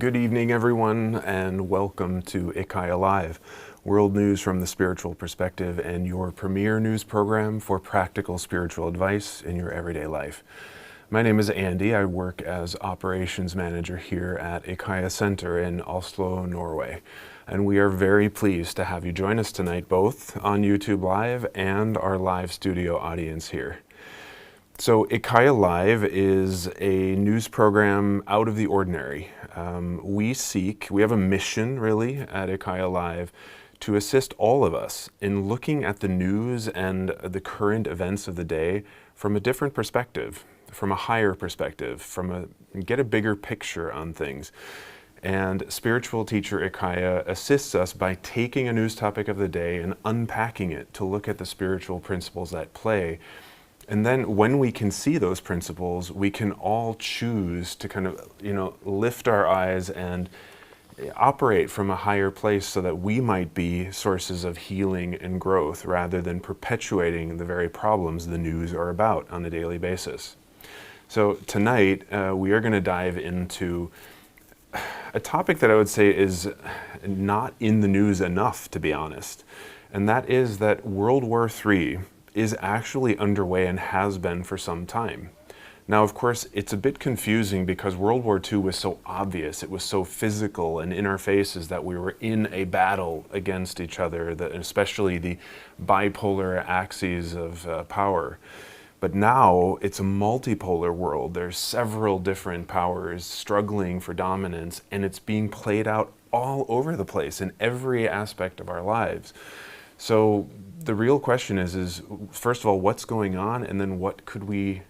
Good evening, everyone, and welcome to IKYA Live, world news from the spiritual perspective and your premier news program for practical spiritual advice in your everyday life. My name is Andy. I work as operations manager here at IKYA Center in Oslo, Norway. And we are very pleased to have you join us tonight, both on YouTube Live and our live studio audience here. So IKYA Live is a news program out of the ordinary. We have a mission really at IKYA Live to assist all of us in looking at the news and the current events of the day from a different perspective, from a higher perspective, get a bigger picture on things. And spiritual teacher IKYA assists us by taking a news topic of the day and unpacking it to look at the spiritual principles at play. And then when we can see those principles, we can all choose to kind of, lift our eyes and operate from a higher place so that we might be sources of healing and growth rather than perpetuating the very problems the news are about on a daily basis. So tonight, we are going to dive into a topic that I would say is not in the news enough, to be honest. And that is that World War III is actually underway and has been for some time. Now, of course, it's a bit confusing because World War II was so obvious, it was so physical and in our faces that we were in a battle against each other, that especially the bipolar axes of power. But now it's a multipolar world. There's several different powers struggling for dominance, and it's being played out all over the place in every aspect of our lives. So the real question is first of all, what's going on, and then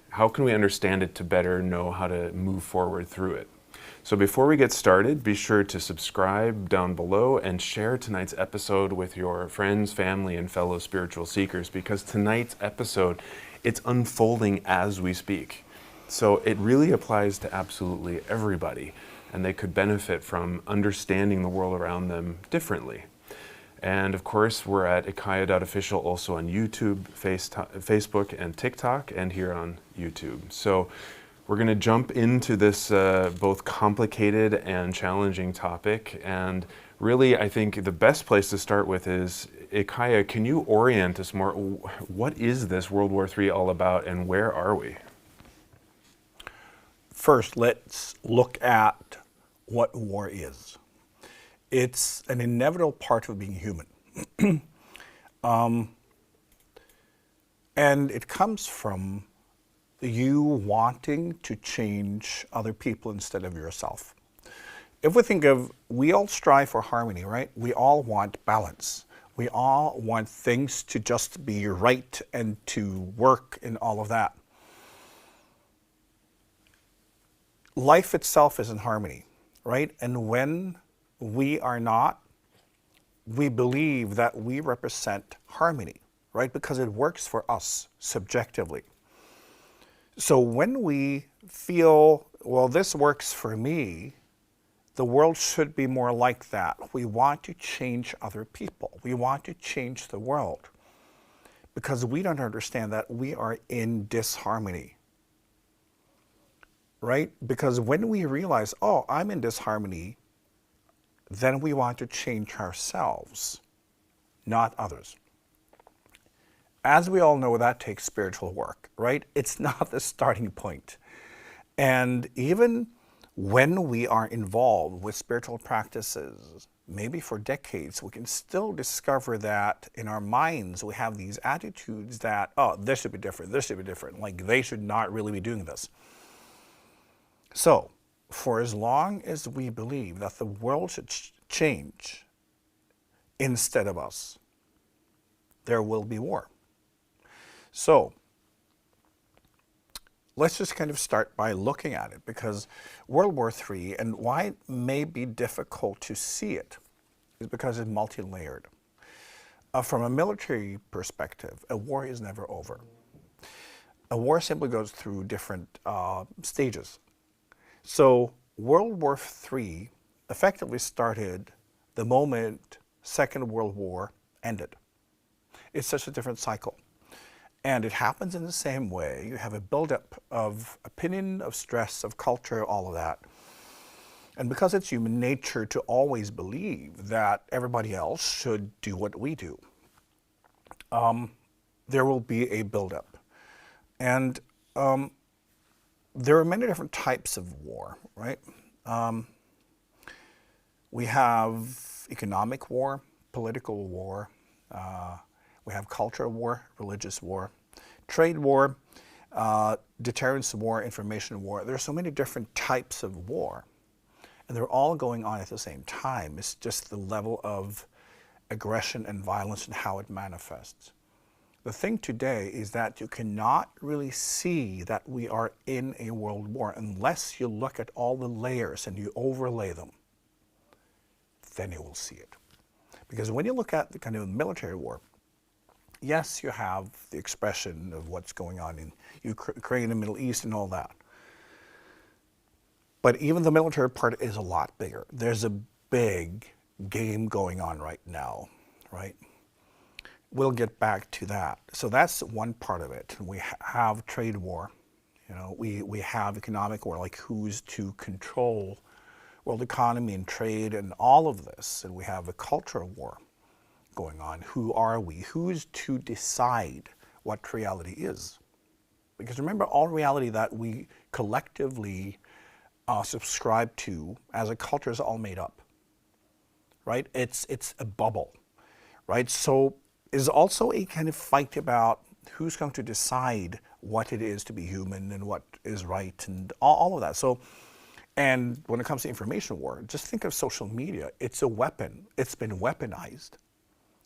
how can we understand it to better know how to move forward through it? So before we get started, be sure to subscribe down below and share tonight's episode with your friends, family, and fellow spiritual seekers, because tonight's episode, it's unfolding as we speak. So it really applies to absolutely everybody, and they could benefit from understanding the world around them differently. And of course, we're at ikya.official also on YouTube, Facebook, and TikTok, and here on YouTube. So we're going to jump into this both complicated and challenging topic. And really, I think the best place to start with is, IKYA, can you orient us more? What is this World War III all about, and where are we? First, let's look at what war is. It's an inevitable part of being human. And it comes from you wanting to change other people instead of yourself. If we think of, we all strive for harmony, right? We all want balance. We all want things to just be right and to work and all of that. Life itself is in harmony, right? And when we are not, we believe that we represent harmony, right? Because it works for us subjectively. So when we feel, well, this works for me, the world should be more like that. We want to change other people. We want to change the world because we don't understand that we are in disharmony, right? Because when we realize, oh, I'm in disharmony, then we want to change ourselves, not others. As we all know, that takes spiritual work, right? It's not the starting point. And even when we are involved with spiritual practices, maybe for decades, we can still discover that in our minds we have these attitudes that, oh, this should be different, like they should not really be doing this. So, for as long as we believe that the world should change instead of us, there will be war. So, let's just kind of start by looking at it, because World War III, and why it may be difficult to see it, is because it's multi-layered. From a military perspective, a war is never over. A war simply goes through different stages. So World War III effectively started the moment Second World War ended. It's such a different cycle. And it happens in the same way. You have a buildup of opinion, of stress, of culture, all of that. And because it's human nature to always believe that everybody else should do what we do, there will be a buildup. And there are many different types of war, right? We have economic war, political war, we have cultural war, religious war, trade war, deterrence war, information war. There are so many different types of war, and they're all going on at the same time. It's just the level of aggression and violence and how it manifests. The thing today is that you cannot really see that we are in a world war unless you look at all the layers and you overlay them. Then you will see it. Because when you look at the kind of military war, yes, you have the expression of what's going on in Ukraine and the Middle East and all that. But even the military part is a lot bigger. There's a big game going on right now, right? We'll get back to that. So that's one part of it. We have trade war. You know, we have economic war, like who's to control world economy and trade and all of this. And we have a cultural war going on. Who are we? Who's to decide what reality is? Because remember, all reality that we collectively subscribe to as a culture is all made up, right? It's a bubble, right? So is also a kind of fight about who's going to decide what it is to be human and what is right and all of that. So, and when it comes to information war, just think of social media. It's a weapon. It's been weaponized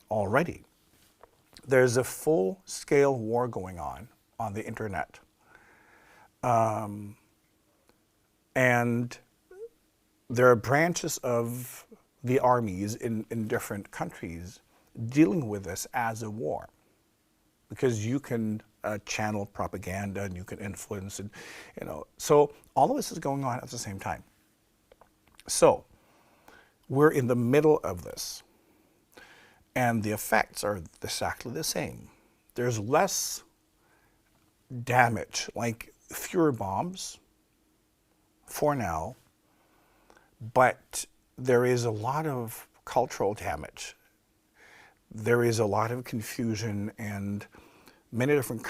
already. There's a full-scale war going on the internet. And there are branches of the armies in different countries dealing with this as a war, because you can channel propaganda and you can influence, and so all of this is going on at the same time. So we're in the middle of this, and the effects are exactly the same. There's less damage, like fewer bombs for now, but there is a lot of cultural damage. There is a lot of confusion and many different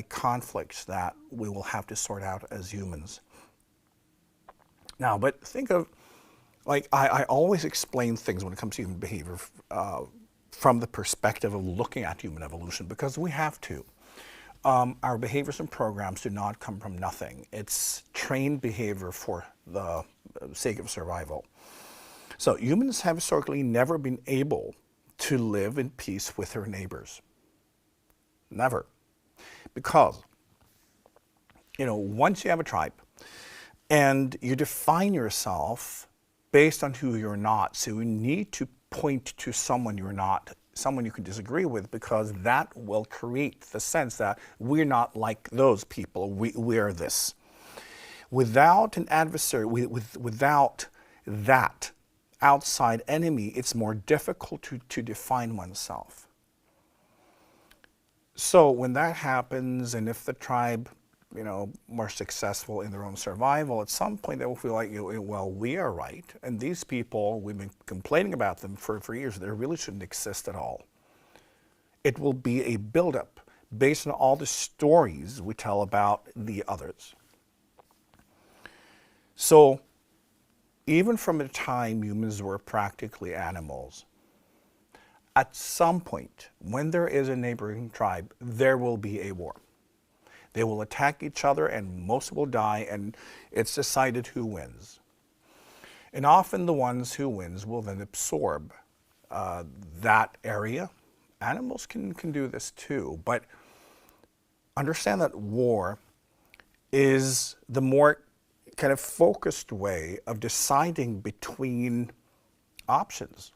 conflicts that we will have to sort out as humans. Now, but think of, like, I always explain things when it comes to human behavior from the perspective of looking at human evolution, because we have to. Our behaviors and programs do not come from nothing. It's trained behavior for the sake of survival. So humans have historically never been able to live in peace with their neighbors. Never. Because, once you have a tribe and you define yourself based on who you're not, so you need to point to someone you're not, someone you can disagree with, because that will create the sense that we're not like those people, we're this. Without an adversary, without that outside enemy, it's more difficult to define oneself. So when that happens, and if the tribe, more successful in their own survival, at some point they will feel like, well, we are right, and these people, we've been complaining about them for years, they really shouldn't exist at all. It will be a buildup based on all the stories we tell about the others. So even from the time humans were practically animals, at some point, when there is a neighboring tribe, there will be a war. They will attack each other and most will die, and it's decided who wins. And often the ones who wins will then absorb that area. Animals can do this too, but understand that war is the more kind of focused way of deciding between options.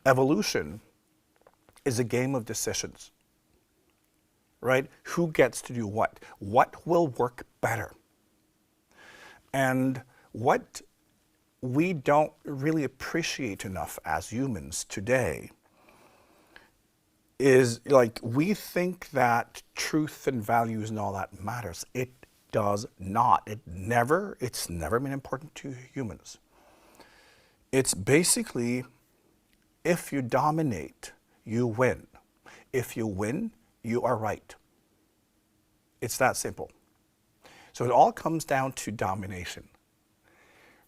Evolution is a game of decisions, right? Who gets to do what? What will work better? And what we don't really appreciate enough as humans today is, like, we think that truth and values and all that matters. It does not. It's never been important to humans. It's basically, if you dominate, you win. If you win, you are right. It's that simple. So it all comes down to domination,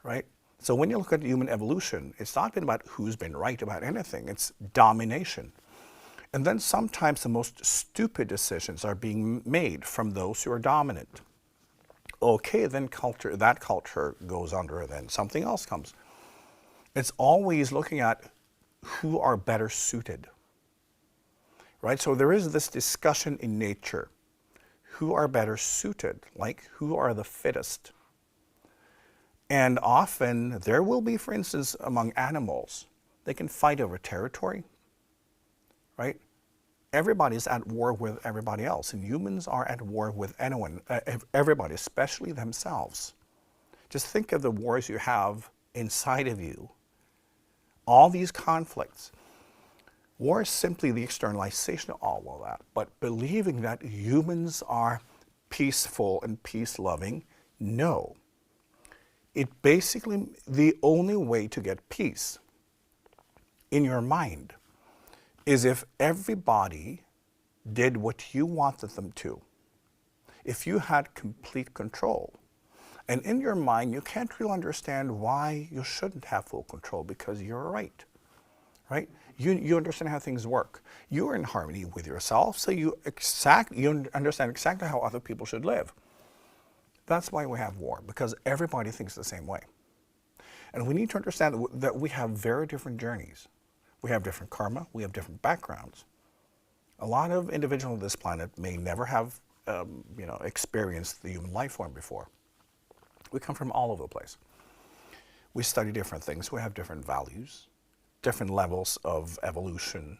right? So when you look at human evolution, it's not been about who's been right about anything. It's domination. And then sometimes the most stupid decisions are being made from those who are dominant. Okay, then that culture goes under, and then something else comes. It's always looking at who are better suited, right? So there is this discussion in nature. Who are better suited? Like, who are the fittest? And often there will be, for instance, among animals, they can fight over territory, right? Everybody's at war with everybody else, and humans are at war with anyone, everybody, especially themselves. Just think of the wars you have inside of you. All these conflicts. War is simply the externalization of all of that. But believing that humans are peaceful and peace-loving, no. It basically, the only way to get peace in your mind is if everybody did what you wanted them to. If you had complete control. And in your mind, you can't really understand why you shouldn't have full control, because you're right, right? You understand how things work. You're in harmony with yourself, so you understand exactly how other people should live. That's why we have war, because everybody thinks the same way. And we need to understand that we have very different journeys. We have different karma, we have different backgrounds. A lot of individuals on this planet may never have experienced the human life form before. We come from all over the place. We study different things. We have different values, different levels of evolution,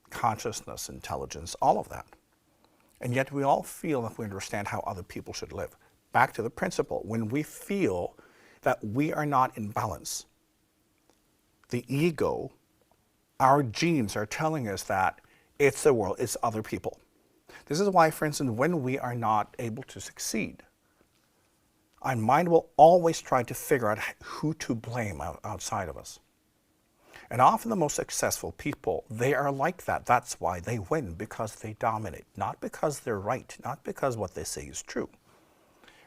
consciousness, intelligence, all of that. And yet we all feel that we understand how other people should live. Back to the principle, when we feel that we are not in balance, the ego, our genes are telling us that it's the world, it's other people. This is why, for instance, when we are not able to succeed, our mind will always try to figure out who to blame outside of us. And often the most successful people, they are like that. That's why they win, because they dominate. Not because they're right, not because what they say is true.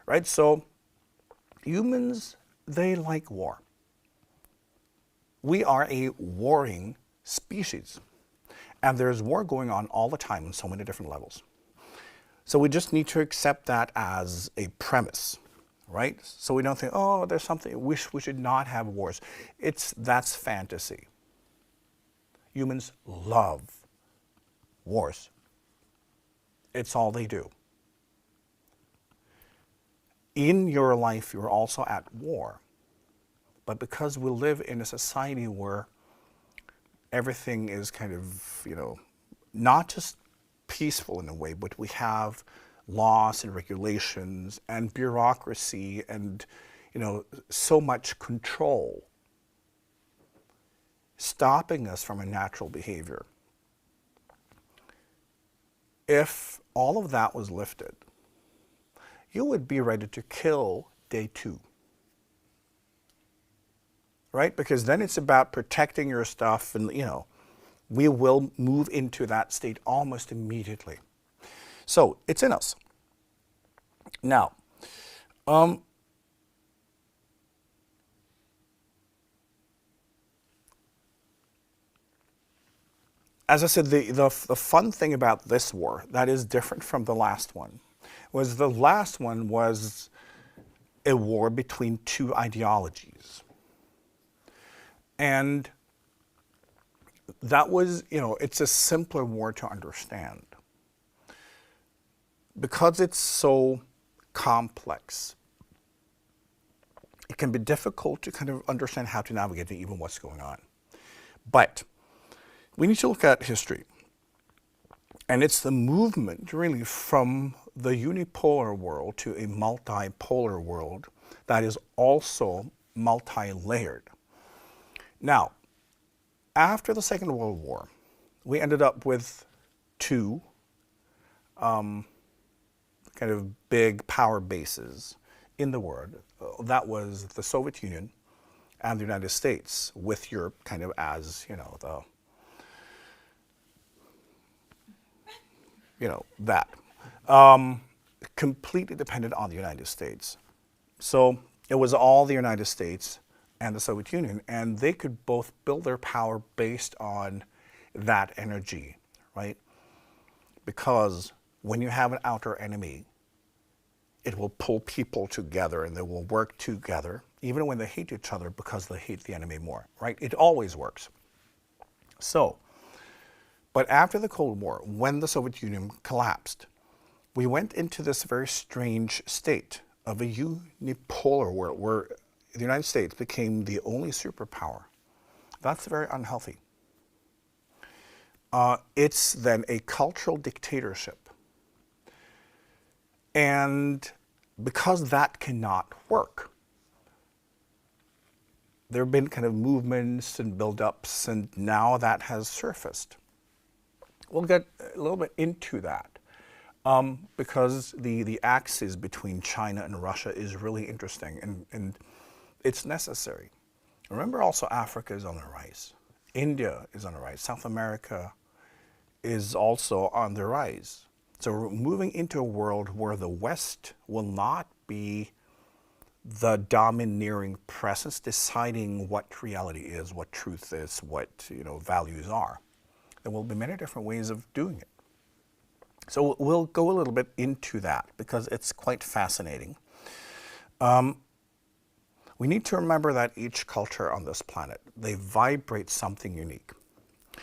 Right? So humans, they like war. We are a warring species. And there's war going on all the time on so many different levels. So we just need to accept that as a premise. Right? So we don't think, oh, there's something, we should not have wars. That's fantasy. Humans love wars. It's all they do. In your life, you're also at war. But because we live in a society where everything is kind of, not just peaceful in a way, but we have laws and regulations and bureaucracy and, so much control stopping us from a natural behavior. If all of that was lifted, you would be ready to kill day 2. Right? Because then it's about protecting your stuff, and, we will move into that state almost immediately. So it's in us. Now, as I said, the fun thing about this war that is different from the last one was the last one was a war between 2 ideologies. And that was, it's a simpler war to understand. Because it's so complex, it can be difficult to kind of understand how to navigate even what's going on. But we need to look at history. And it's the movement really from the unipolar world to a multipolar world that is also multi-layered. Now, after the Second World War, we ended up with 2 kind kind of big power bases in the world. That was the Soviet Union and the United States, with Europe kind of as, that. Completely dependent on the United States. So it was all the United States and the Soviet Union, and they could both build their power based on that energy, right? Because when you have an outer enemy, it will pull people together and they will work together, even when they hate each other, because they hate the enemy more, right? It always works. So, but after the Cold War, when the Soviet Union collapsed, we went into this very strange state of a unipolar world where the United States became the only superpower. That's very unhealthy. It's then a cultural dictatorship. And because that cannot work, there have been kind of movements and build-ups, and now that has surfaced. We'll get a little bit into that. Because the axis between China and Russia is really interesting, and it's necessary. Remember also, Africa is on the rise. India is on the rise. South America is also on the rise. So we're moving into a world where the West will not be the domineering presence deciding what reality is, what truth is, what values are. There will be many different ways of doing it. So we'll go a little bit into that because it's quite fascinating. We need to remember that each culture on this planet, they vibrate something unique.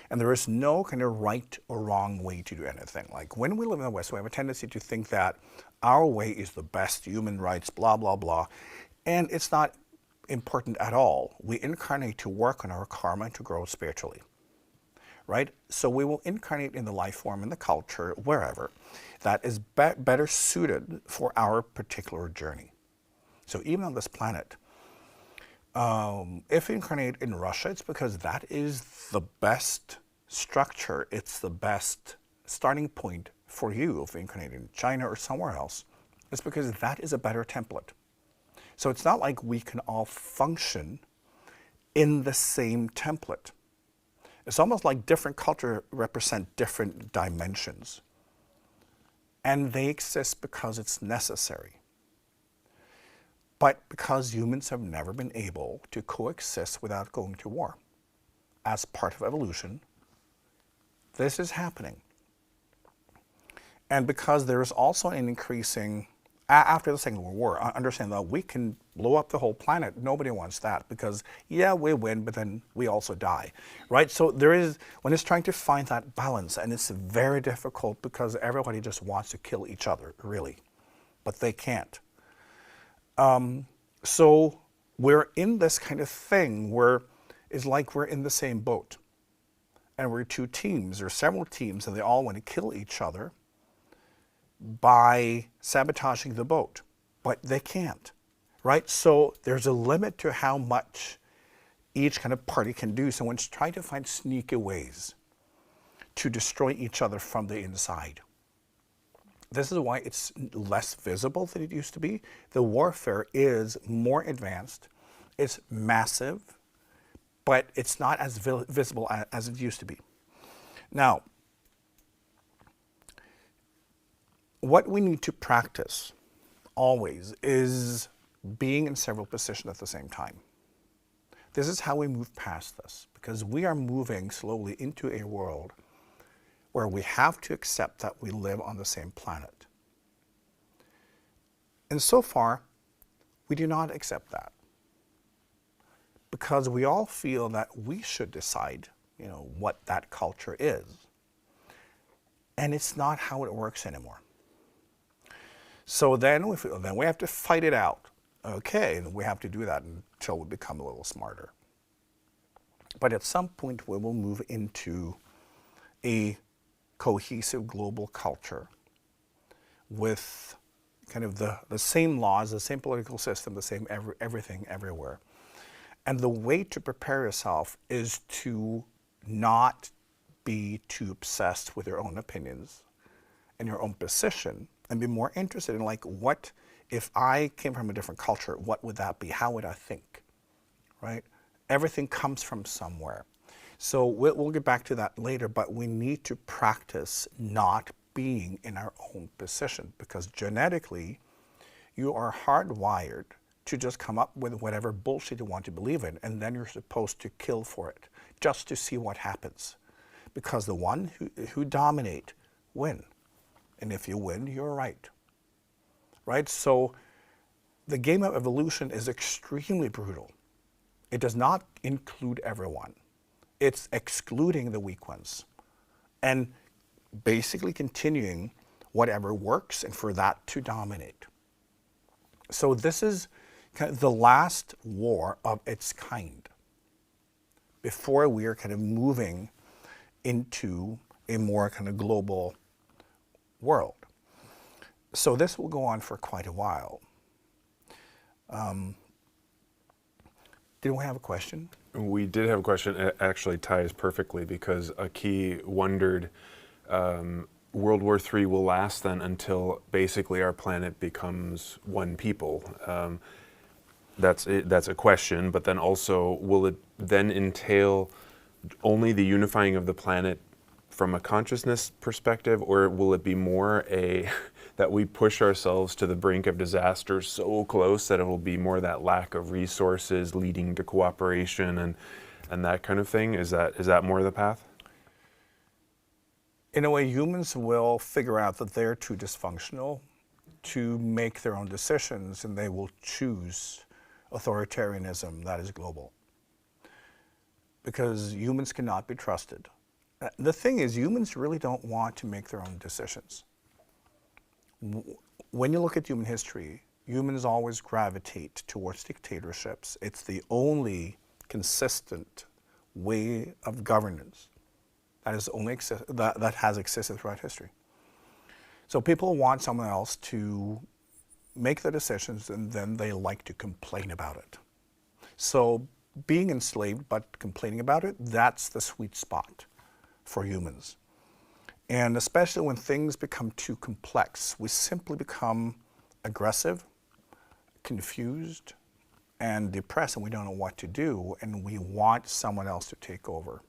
And there is no kind of right or wrong way to do anything. Like when we live in the West, we have a tendency to think that our way is the best, human rights, blah, blah, blah. And it's not important at all. We incarnate to work on our karma and to grow spiritually. Right? So we will incarnate in the life form, in the culture, wherever, that is better suited for our particular journey. So even on this planet, if we incarnate in Russia, it's because that is the best structure, it's the best starting point for you. If we incarnate in China or somewhere else, it's because that is a better template. So it's not like we can all function in the same template. It's almost like different cultures represent different dimensions. And they exist because it's necessary. But because humans have never been able to coexist without going to war, as part of evolution, this is happening. And because there is also an increasing, after the Second World War, understand that we can blow up the whole planet. Nobody wants that because, yeah, we win, but then we also die, right? So there is, when it's trying to find that balance, and it's very difficult because everybody just wants to kill each other, really, but they can't. So we're in this kind of thing where it's like we're in the same boat. And we're two teams, or several teams, and they all want to kill each other by sabotaging the boat. But they can't, right? So there's a limit to how much each kind of party can do. So one's trying to find sneaky ways to destroy each other from the inside. This is why it's less visible than it used to be. The warfare is more advanced. It's massive, but it's not as visible as it used to be. Now, what we need to practice always is being in several positions at the same time. This is how we move past this, because we are moving slowly into a world where we have to accept that we live on the same planet. And so far, we do not accept that, because we all feel that we should decide, what that culture is. And it's not how it works anymore. So then we have to fight it out. Okay, and we have to do that until we become a little smarter. But at some point, we will move into a cohesive global culture with kind of the same laws, the same political system, the same everything everywhere. And the way to prepare yourself is to not be too obsessed with your own opinions and your own position, and be more interested in, like, what if I came from a different culture, what would that be? How would I think, right? Everything comes from somewhere. So we'll get back to that later, but we need to practice not being in our own position, because genetically, you are hardwired to just come up with whatever bullshit you want to believe in, and then you're supposed to kill for it, just to see what happens. Because the one who dominate win. And if you win, you're right. Right? So the game of evolution is extremely brutal. It does not include everyone. It's excluding the weak ones and basically continuing whatever works and for that to dominate. So this is kind of the last war of its kind before we are kind of moving into a more kind of global world. So this will go on for quite a while. Did we have a question? We did have a question. It actually ties perfectly, because Aki wondered, World War III will last then until basically our planet becomes one people. That's a question, but then also, will it then entail only the unifying of the planet from a consciousness perspective, or will it be more that we push ourselves to the brink of disaster so close that it will be more that lack of resources leading to cooperation and that kind of thing? Is that more the path? In a way, humans will figure out that they're too dysfunctional to make their own decisions, and they will choose authoritarianism that is global. Because humans cannot be trusted. The thing is, humans really don't want to make their own decisions. When you look at human history, humans always gravitate towards dictatorships. It's the only consistent way of governance that has existed throughout history. So people want someone else to make the decisions, and then they like to complain about it. So being enslaved but complaining about it, that's the sweet spot for humans. And especially when things become too complex, we simply become aggressive, confused, and depressed, and we don't know what to do, and we want someone else to take over.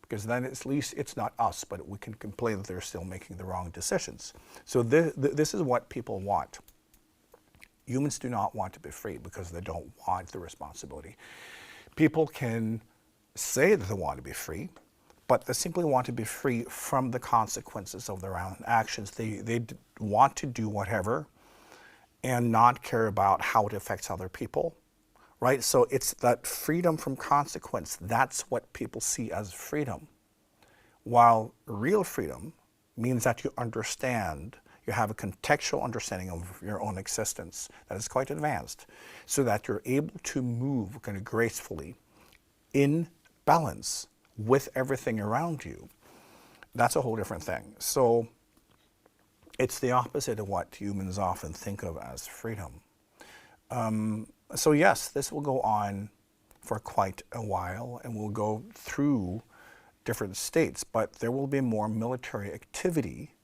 Because then at least it's not us, but we can complain that they're still making the wrong decisions. So this is what people want. Humans do not want to be free because they don't want the responsibility. People can say that they want to be free, but they simply want to be free from the consequences of their own actions. They want to do whatever and not care about how it affects other people, right? So it's that freedom from consequence. That's what people see as freedom. While real freedom means that you understand, you have a contextual understanding of your own existence that is quite advanced, so that you're able to move kind of gracefully in balance with everything around you. That's a whole different thing. So it's the opposite of what humans often think of as freedom. So yes, this will go on for quite a while, and we'll go through different states, but there will be more military activity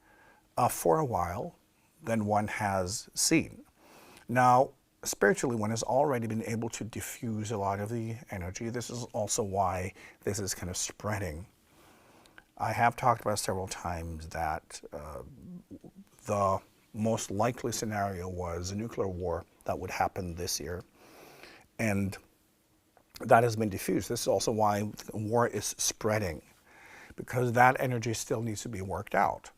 for a while than one has seen. Now, spiritually, one has already been able to diffuse a lot of the energy. This is also why this is kind of spreading. I have talked about several times that the most likely scenario was a nuclear war that would happen this year. And that has been diffused. This is also why war is spreading, because that energy still needs to be worked out.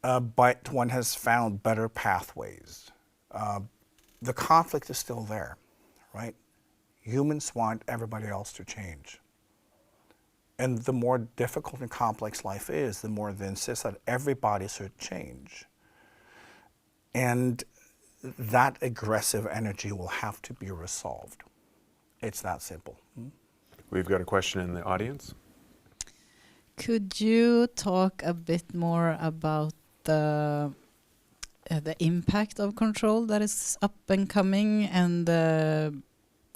But one has found better pathways. The conflict is still there, right? Humans want everybody else to change. And the more difficult and complex life is, the more they insist that everybody should change. And that aggressive energy will have to be resolved. It's that simple. We've got a question in the audience. Could you talk a bit more about the impact of control that is up and coming, and the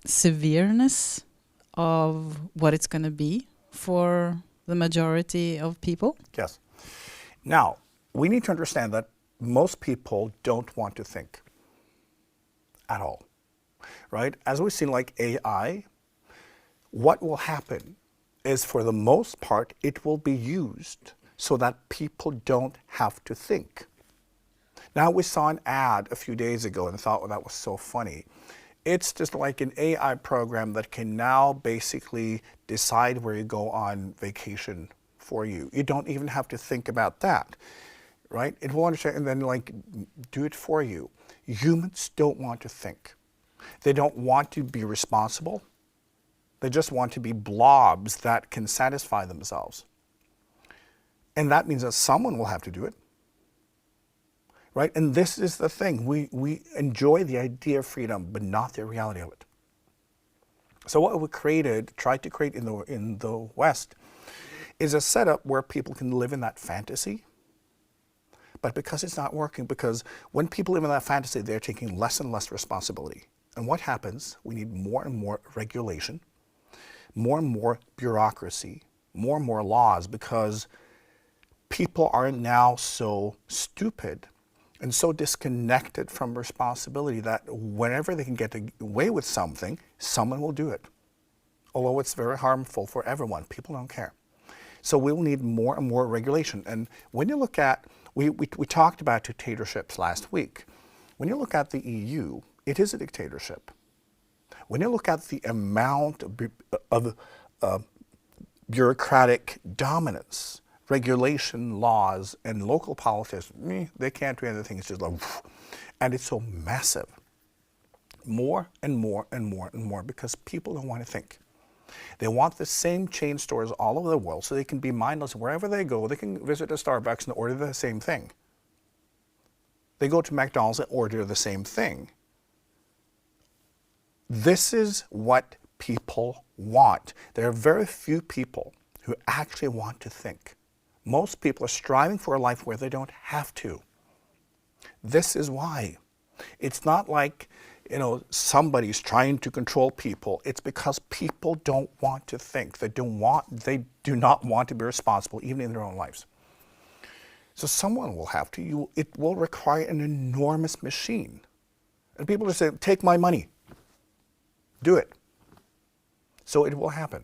severeness of what it's going to be for the majority of people? Yes. Now, we need to understand that most people don't want to think at all, right? As we've seen, like AI, what will happen is, for the most part, it will be used so that people don't have to think. Now, we saw an ad a few days ago and thought, well, that was so funny. It's just like an AI program that can now basically decide where you go on vacation for you. You don't even have to think about that, right? It will understand and then like do it for you. Humans don't want to think. They don't want to be responsible. They just want to be blobs that can satisfy themselves. And that means that someone will have to do it. Right? And this is the thing. We enjoy the idea of freedom, but not the reality of it. So what we tried to create in the West, is a setup where people can live in that fantasy. But because it's not working, because when people live in that fantasy, they're taking less and less responsibility. And what happens? We need more and more regulation, more and more bureaucracy, more and more laws, because people are now so stupid and so disconnected from responsibility that whenever they can get away with something, someone will do it. Although it's very harmful for everyone, people don't care. So we will need more and more regulation. And when you look at, we talked about dictatorships last week. When you look at the EU, it is a dictatorship. When you look at the amount of bureaucratic dominance, regulation, laws, and local politics, they can't do anything. It's just like, and it's so massive. More and more and more and more, because people don't want to think. They want the same chain stores all over the world so they can be mindless wherever they go. They can visit a Starbucks and order the same thing. They go to McDonald's and order the same thing. This is what people want. There are very few people who actually want to think. Most people are striving for a life where they don't have to. This is why. It's not like, somebody's trying to control people. It's because people don't want to think. They do not want to be responsible, even in their own lives. So someone will have to. It will require an enormous machine. And people are saying, take my money. Do it. So it will happen.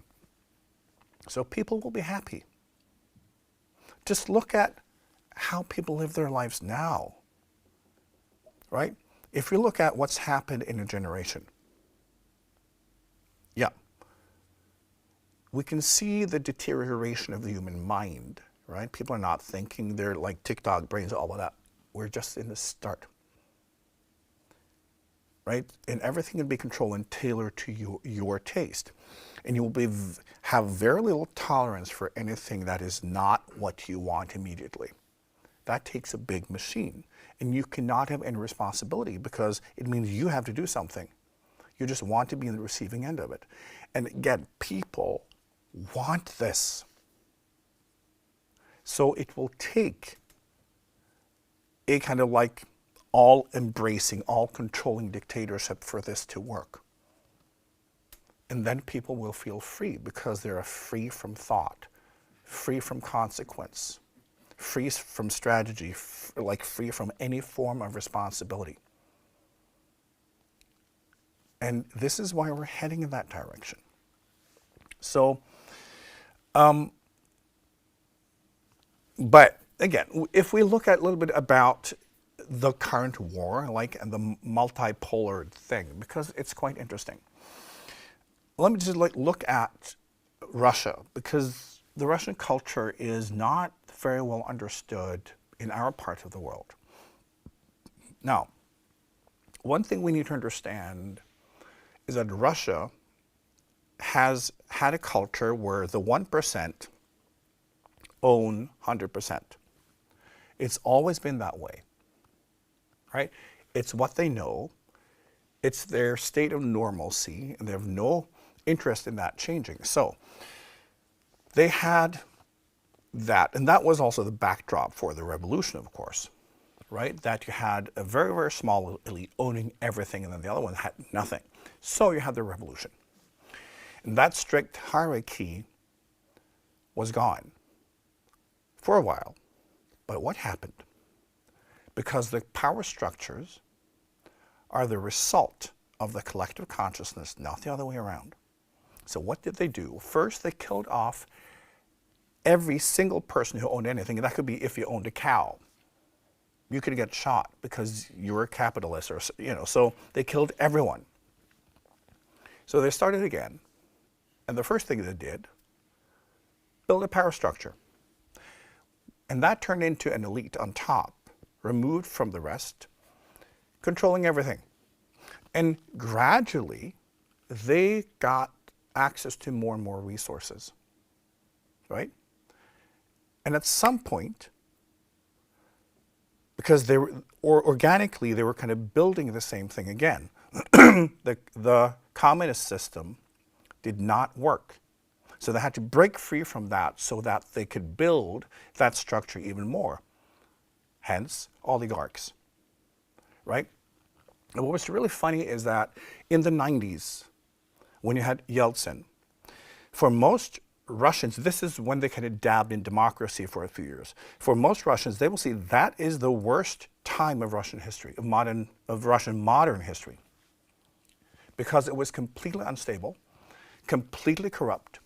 So people will be happy. Just look at how people live their lives now, right? If you look at what's happened in a generation, we can see the deterioration of the human mind, right? People are not thinking, they're like TikTok brains, all of that. We're just in the start, right? And everything can be controlled and tailored to your taste. And you will have very little tolerance for anything that is not what you want immediately. That takes a big machine. And you cannot have any responsibility, because it means you have to do something. You just want to be in the receiving end of it. And again, people want this. So it will take a kind of like all-embracing, all-controlling dictatorship for this to work. And then people will feel free, because they're free from thought, free from consequence, free from strategy, free from any form of responsibility. And this is why we're heading in that direction. So, but again, if we look at a little bit about the current war, and the multipolar thing, because it's quite interesting. Let me just look at Russia, because the Russian culture is not very well understood in our part of the world. Now, one thing we need to understand is that Russia has had a culture where the 1% own 100%. It's always been that way, right? It's what they know. It's their state of normalcy, and they have no interest in that changing. So they had that, and that was also the backdrop for the revolution, of course, right? That you had a very, very small elite owning everything, and then the other one had nothing. So you had the revolution. And that strict hierarchy was gone for a while. But what happened? because the power structures are the result of the collective consciousness, not the other way around. So what did they do? First, they killed off every single person who owned anything. And that could be if you owned a cow. You could get shot because you were a capitalist, or, so they killed everyone. So they started again. And the first thing they did, build a power structure. And that turned into an elite on top, removed from the rest, controlling everything. And gradually, they got access to more and more resources, right? And at some point, because they were, or organically, they were kind of building the same thing again. The communist system did not work. So they had to break free from that so that they could build that structure even more. Hence, oligarchs, right? And what was really funny is that in the 90s, when you had Yeltsin, for most Russians, this is when they kind of dabbed in democracy for a few years. For most Russians, they will see that is the worst time of Russian history, of Russian modern history, because it was completely unstable, completely corrupt.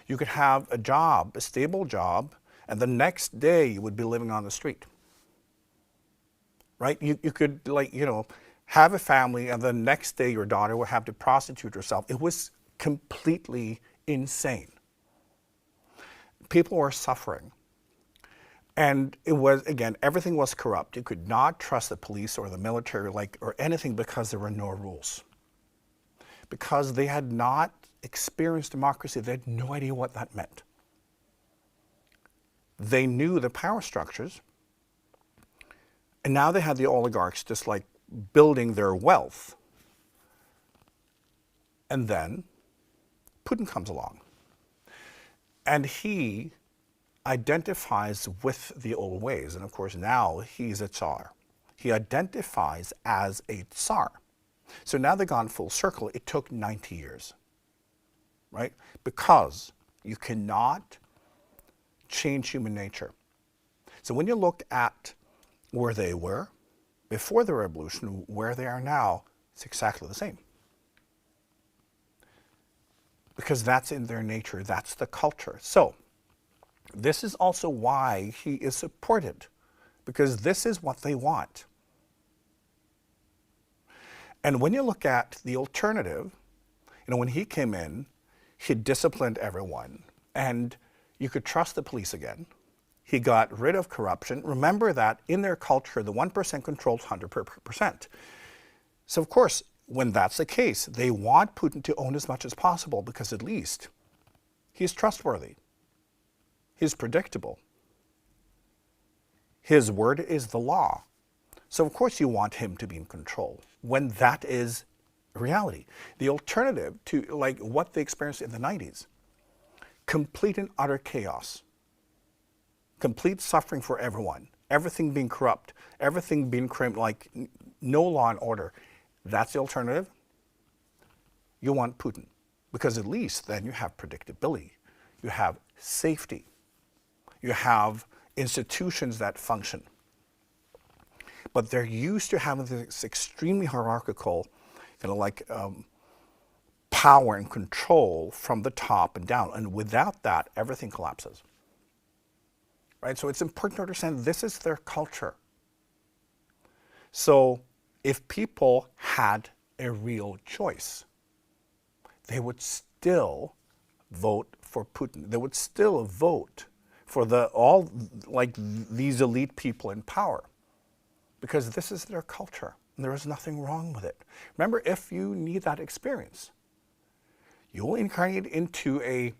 You could have a job, a stable job, and the next day you would be living on the street, right? You could, have a family, and the next day your daughter would have to prostitute herself. It was completely insane. People were suffering. And it was, again, everything was corrupt. You could not trust the police or the military or anything because there were no rules. Because they had not experienced democracy, they had no idea what that meant. They knew the power structures, and now they had the oligarchs just building their wealth. And then Putin comes along. And he identifies with the old ways. And of course, now he's a Tsar. He identifies as a Tsar. So now they've gone full circle. It took 90 years, right? Because you cannot change human nature. So when you look at where they were before the revolution, where they are now, it's exactly the same. Because that's in their nature, that's the culture. So this is also why he is supported, because this is what they want. And when you look at the alternative, when he came in, he disciplined everyone, and you could trust the police again. He got rid of corruption. Remember that in their culture, the 1% controls 100%. So of course, when that's the case, they want Putin to own as much as possible because at least he's trustworthy. He's predictable. His word is the law. So of course you want him to be in control when that is reality. The alternative to what they experienced in the 90s, complete and utter chaos. Complete suffering for everyone, everything being corrupt, everything being no law and order. That's the alternative. You want Putin, because at least then you have predictability, you have safety, you have institutions that function. But they're used to having this extremely hierarchical, power and control from the top and down, and without that, everything collapses. Right? So it's important to understand this is their culture. So if people had a real choice, they would still vote for Putin. They would still vote for these elite people in power, because this is their culture, and there is nothing wrong with it. Remember, if you need that experience, you will incarnate into a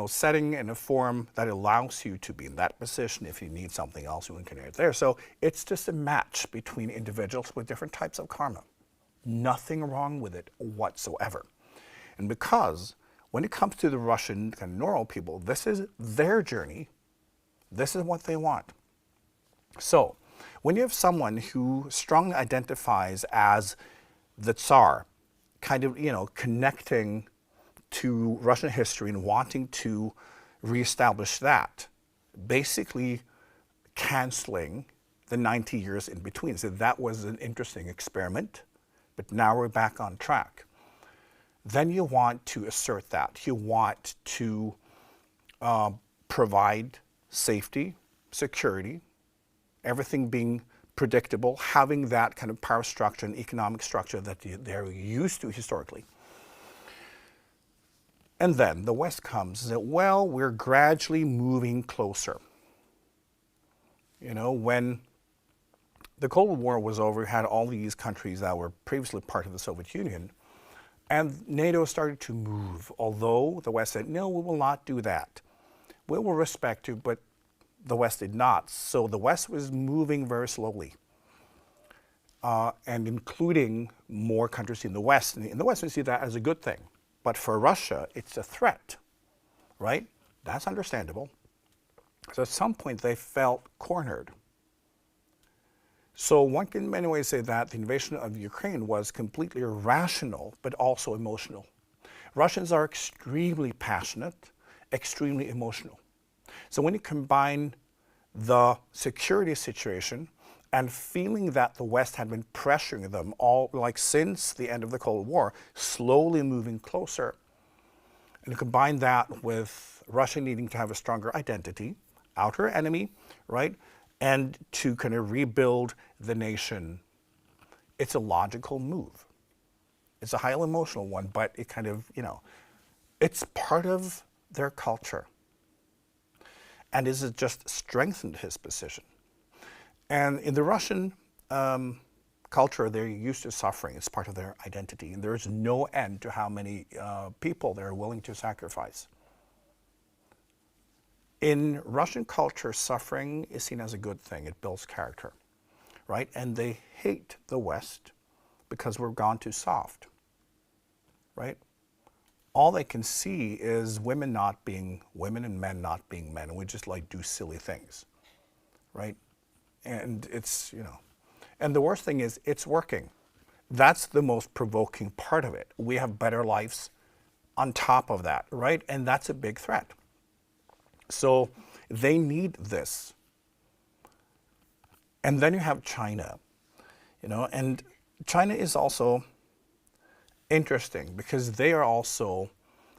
setting and a form that allows you to be in that position. If you need something else, you incarnate there. So it's just a match between individuals with different types of karma. Nothing wrong with it whatsoever. And because when it comes to the Russian kind of normal people, this is their journey. This is what they want. So when you have someone who strongly identifies as the Tsar, kind of, connecting to Russian history and wanting to reestablish that, basically canceling the 90 years in between. So that was an interesting experiment, but now we're back on track. Then you want to assert that. You want to provide safety, security, everything being predictable, having that kind of power structure and economic structure that they're used to historically. And then the West comes and says, well, we're gradually moving closer. You know, when the Cold War was over, we had all these countries that were previously part of the Soviet Union, and NATO started to move, although the West said, no, we will not do that. We will respect you, but the West did not. So the West was moving very slowly, and including more countries in the West. And in the West, we see that as a good thing. But for Russia, it's a threat, right? That's understandable. So at some point, they felt cornered. So one can in many ways say that the invasion of Ukraine was completely irrational, but also emotional. Russians are extremely passionate, extremely emotional. So when you combine the security situation and feeling that the West had been pressuring them all, like since the end of the Cold War, slowly moving closer, and you combine that with Russia needing to have a stronger identity, outer enemy, right? And to kind of rebuild the nation, it's a logical move. It's a highly emotional one, but it kind of, you know, it's part of their culture. And this has just strengthened his position. And in the Russian culture, they're used to suffering. It's part of their identity. And there's no end to how many people they're willing to sacrifice. In Russian culture, suffering is seen as a good thing. It builds character, right? And they hate the West because we're gone too soft, right? All they can see is women not being women and men not being men, and we just like do silly things, right? And it's, you know, and the worst thing is it's working. That's the most provoking part of it. We have better lives on top of that, right? And that's a big threat. So they need this. And then you have China, you know, and China is also interesting because they are also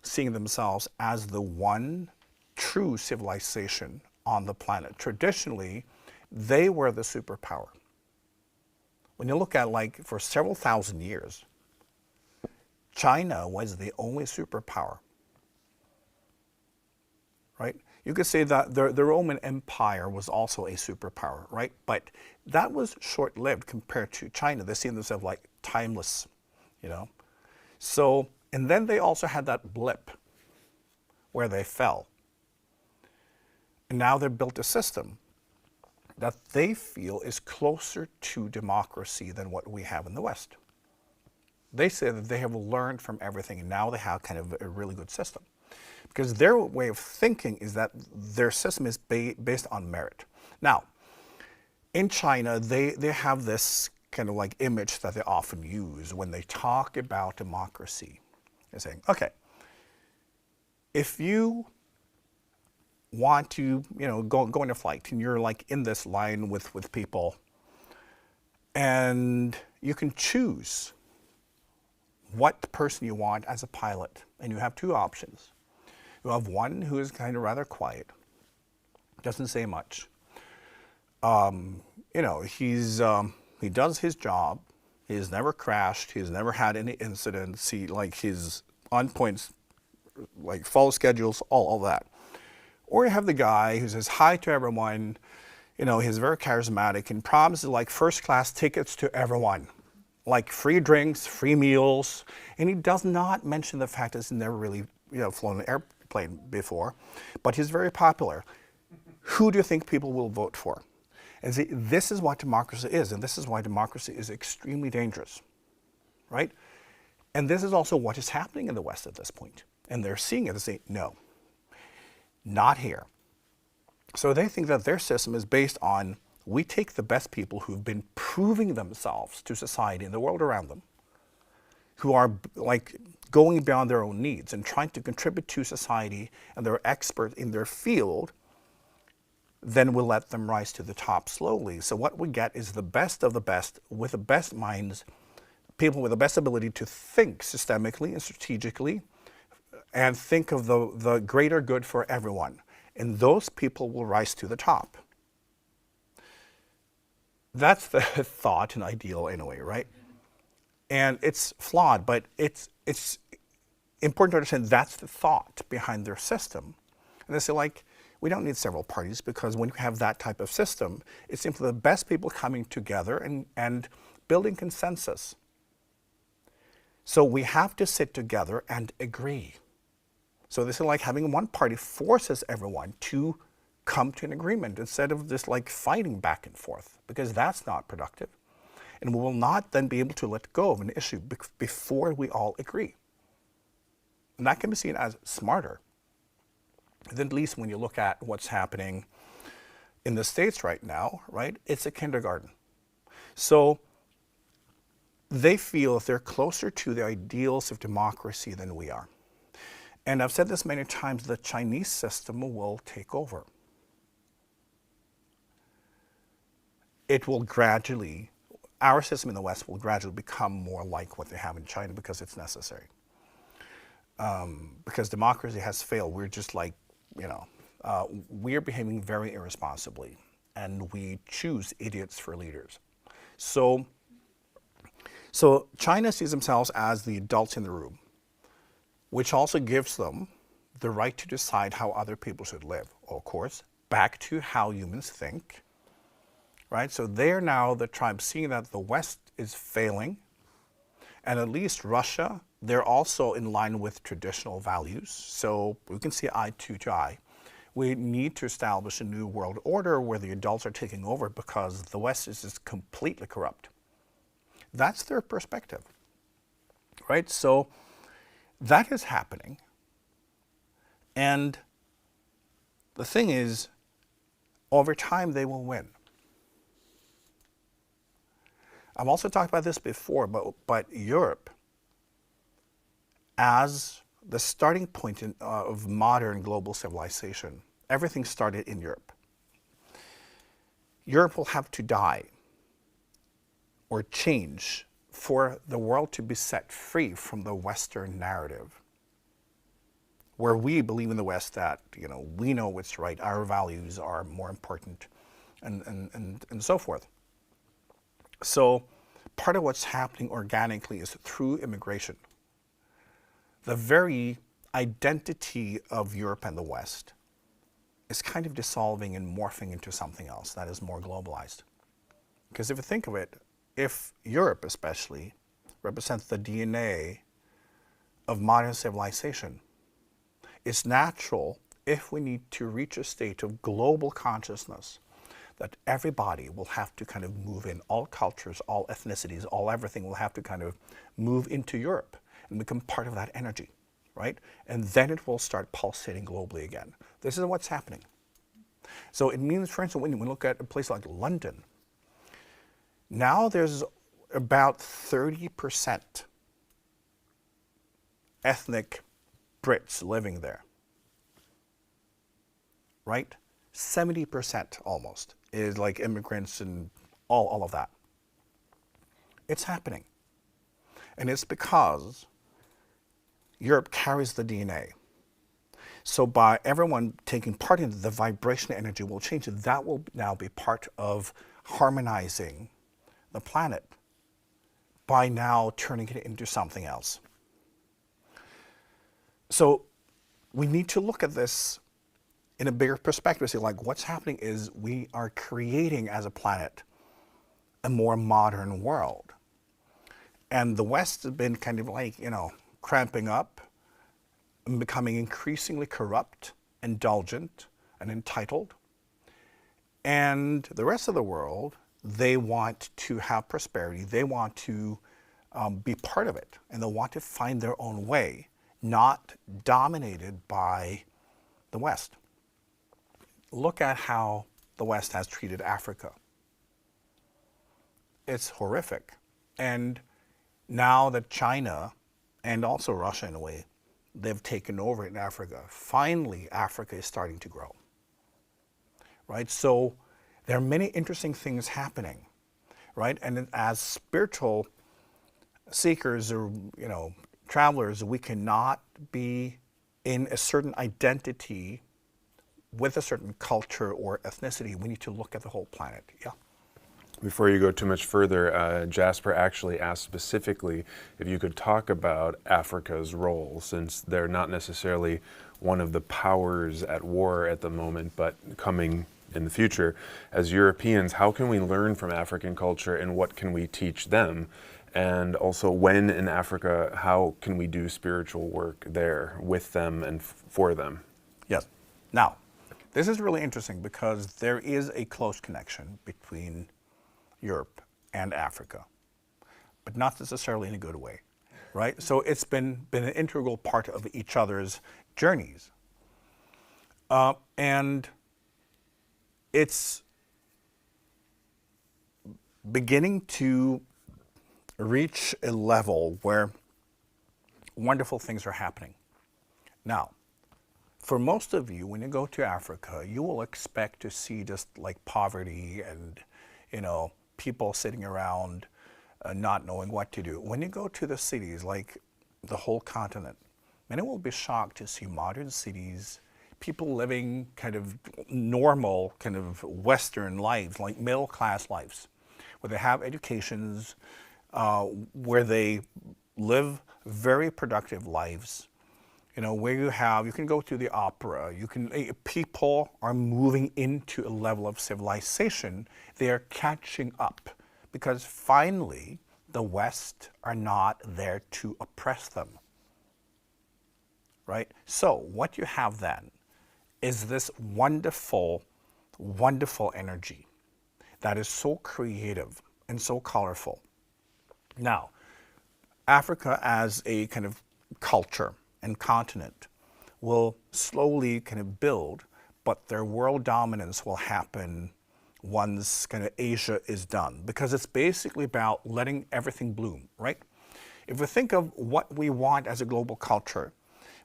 seeing themselves as the one true civilization on the planet. Traditionally, they were the superpower. When you look at, like, for several thousand years, China was the only superpower, right? You could say that the Roman Empire was also a superpower, right? But that was short-lived compared to China. They see themselves like timeless, you know? So, and then they also had that blip where they fell. And now they've built a system that they feel is closer to democracy than what we have in the West. They say that they have learned from everything, and now they have kind of a really good system. Because their way of thinking is that their system is based on merit. Now, in China, they have this kind of like image that they often use when they talk about democracy. They're saying, okay, if you want to, you know, go on a flight and you're like in this line with people, and you can choose what person you want as a pilot, and you have two options. You have one who is kind of rather quiet, doesn't say much. You know, he does his job. He has never crashed. He has never had any incidents. He's on points, like follow schedules, all that. Or you have the guy who says hi to everyone. You know, he's very charismatic and promises like first class tickets to everyone, like free drinks, free meals. And he does not mention the fact that he's never really, you know, flown an airplane before, but he's very popular. Who do you think people will vote for? And see, this is what democracy is, and this is why democracy is extremely dangerous, right? And this is also what is happening in the West at this point. And they're seeing it and say, no, not here. So they think that their system is based on, we take the best people who've been proving themselves to society and the world around them, who are like going beyond their own needs and trying to contribute to society, and they're experts in their field, then we'll let them rise to the top slowly. So what we get is the best of the best with the best minds, people with the best ability to think systemically and strategically and think of the greater good for everyone. And those people will rise to the top. That's the thought and ideal in a way, right? And it's flawed, but it's important to understand that's the thought behind their system. And they say, like, we don't need several parties because when you have that type of system, it's simply the best people coming together and building consensus. So we have to sit together and agree. So this is like having one party forces everyone to come to an agreement instead of just like fighting back and forth, because that's not productive. And we will not then be able to let go of an issue before we all agree. And that can be seen as smarter. Then at least when you look at what's happening in the States right now, right, it's a kindergarten. So they feel that they're closer to the ideals of democracy than we are. And I've said this many times, the Chinese system will take over. It will gradually, our system in the West will gradually become more like what they have in China because it's necessary. Because democracy has failed. We're just like, we're behaving very irresponsibly, and we choose idiots for leaders. So China sees themselves as the adults in the room, which also gives them the right to decide how other people should live. Of course, back to how humans think, right? So they're now the tribe seeing that the West is failing, and at least Russia, they're also in line with traditional values. So we can see eye to eye. We need to establish a new world order where the adults are taking over because the West is just completely corrupt. That's their perspective, right? So that is happening. And the thing is, over time, they will win. I've also talked about this before, but Europe, as the starting point of modern global civilization, everything started in Europe. Europe will have to die or change for the world to be set free from the Western narrative, where we believe in the West that we know what's right, our values are more important, and so forth. So part of what's happening organically is through immigration. The very identity of Europe and the West is kind of dissolving and morphing into something else that is more globalized. Because if you think of it, if Europe especially represents the DNA of modern civilization, it's natural, if we need to reach a state of global consciousness, that everybody will have to kind of move in, all cultures, all ethnicities, all everything will have to kind of move into Europe and become part of that energy, right? And then it will start pulsating globally again. This is what's happening. So it means, for instance, when we look at a place like London, now there's about 30% ethnic Brits living there, right? 70% almost is like immigrants and all of that. It's happening. And it's because Europe carries the DNA. So by everyone taking part in it, the vibration energy will change. That will now be part of harmonizing the planet by now turning it into something else. So we need to look at this in a bigger perspective. Say, like, what's happening is we are creating as a planet a more modern world. And the West has been kind of like, cramping up and becoming increasingly corrupt, indulgent, and entitled. And the rest of the world, they want to have prosperity. They want to be part of it. And they want to find their own way, not dominated by the West. Look at how the West has treated Africa. It's horrific. And now that China, and also Russia in a way, they've taken over in Africa, finally Africa is starting to grow. right? So there are many interesting things happening, right? And as spiritual seekers or, travelers, we cannot be in a certain identity with a certain culture or ethnicity. We need to look at the whole planet. Yeah. Before you go too much further, Jasper actually asked specifically if you could talk about Africa's role, since they're not necessarily one of the powers at war at the moment, but coming in the future. As Europeans, how can we learn from African culture and what can we teach them? And also, when in Africa, how can we do spiritual work there with them and for them? Yes. Now, this is really interesting because there is a close connection between Europe and Africa, but not necessarily in a good way, right? So it's been an integral part of each other's journeys. And it's beginning to reach a level where wonderful things are happening. Now, for most of you, when you go to Africa, you will expect to see just like poverty and, people sitting around not knowing what to do. When you go to the cities, like the whole continent, many will be shocked to see modern cities, people living kind of normal, kind of Western lives, like middle-class lives, where they have educations, where they live very productive lives, where you can go to the opera, people are moving into a level of civilization. They are catching up because finally the West are not there to oppress them, right? So what you have then is this wonderful, wonderful energy that is so creative and so colorful. Now, Africa as a kind of culture and continent will slowly kind of build, but their world dominance will happen once kind of Asia is done, because it's basically about letting everything bloom, right? If we think of what we want as a global culture,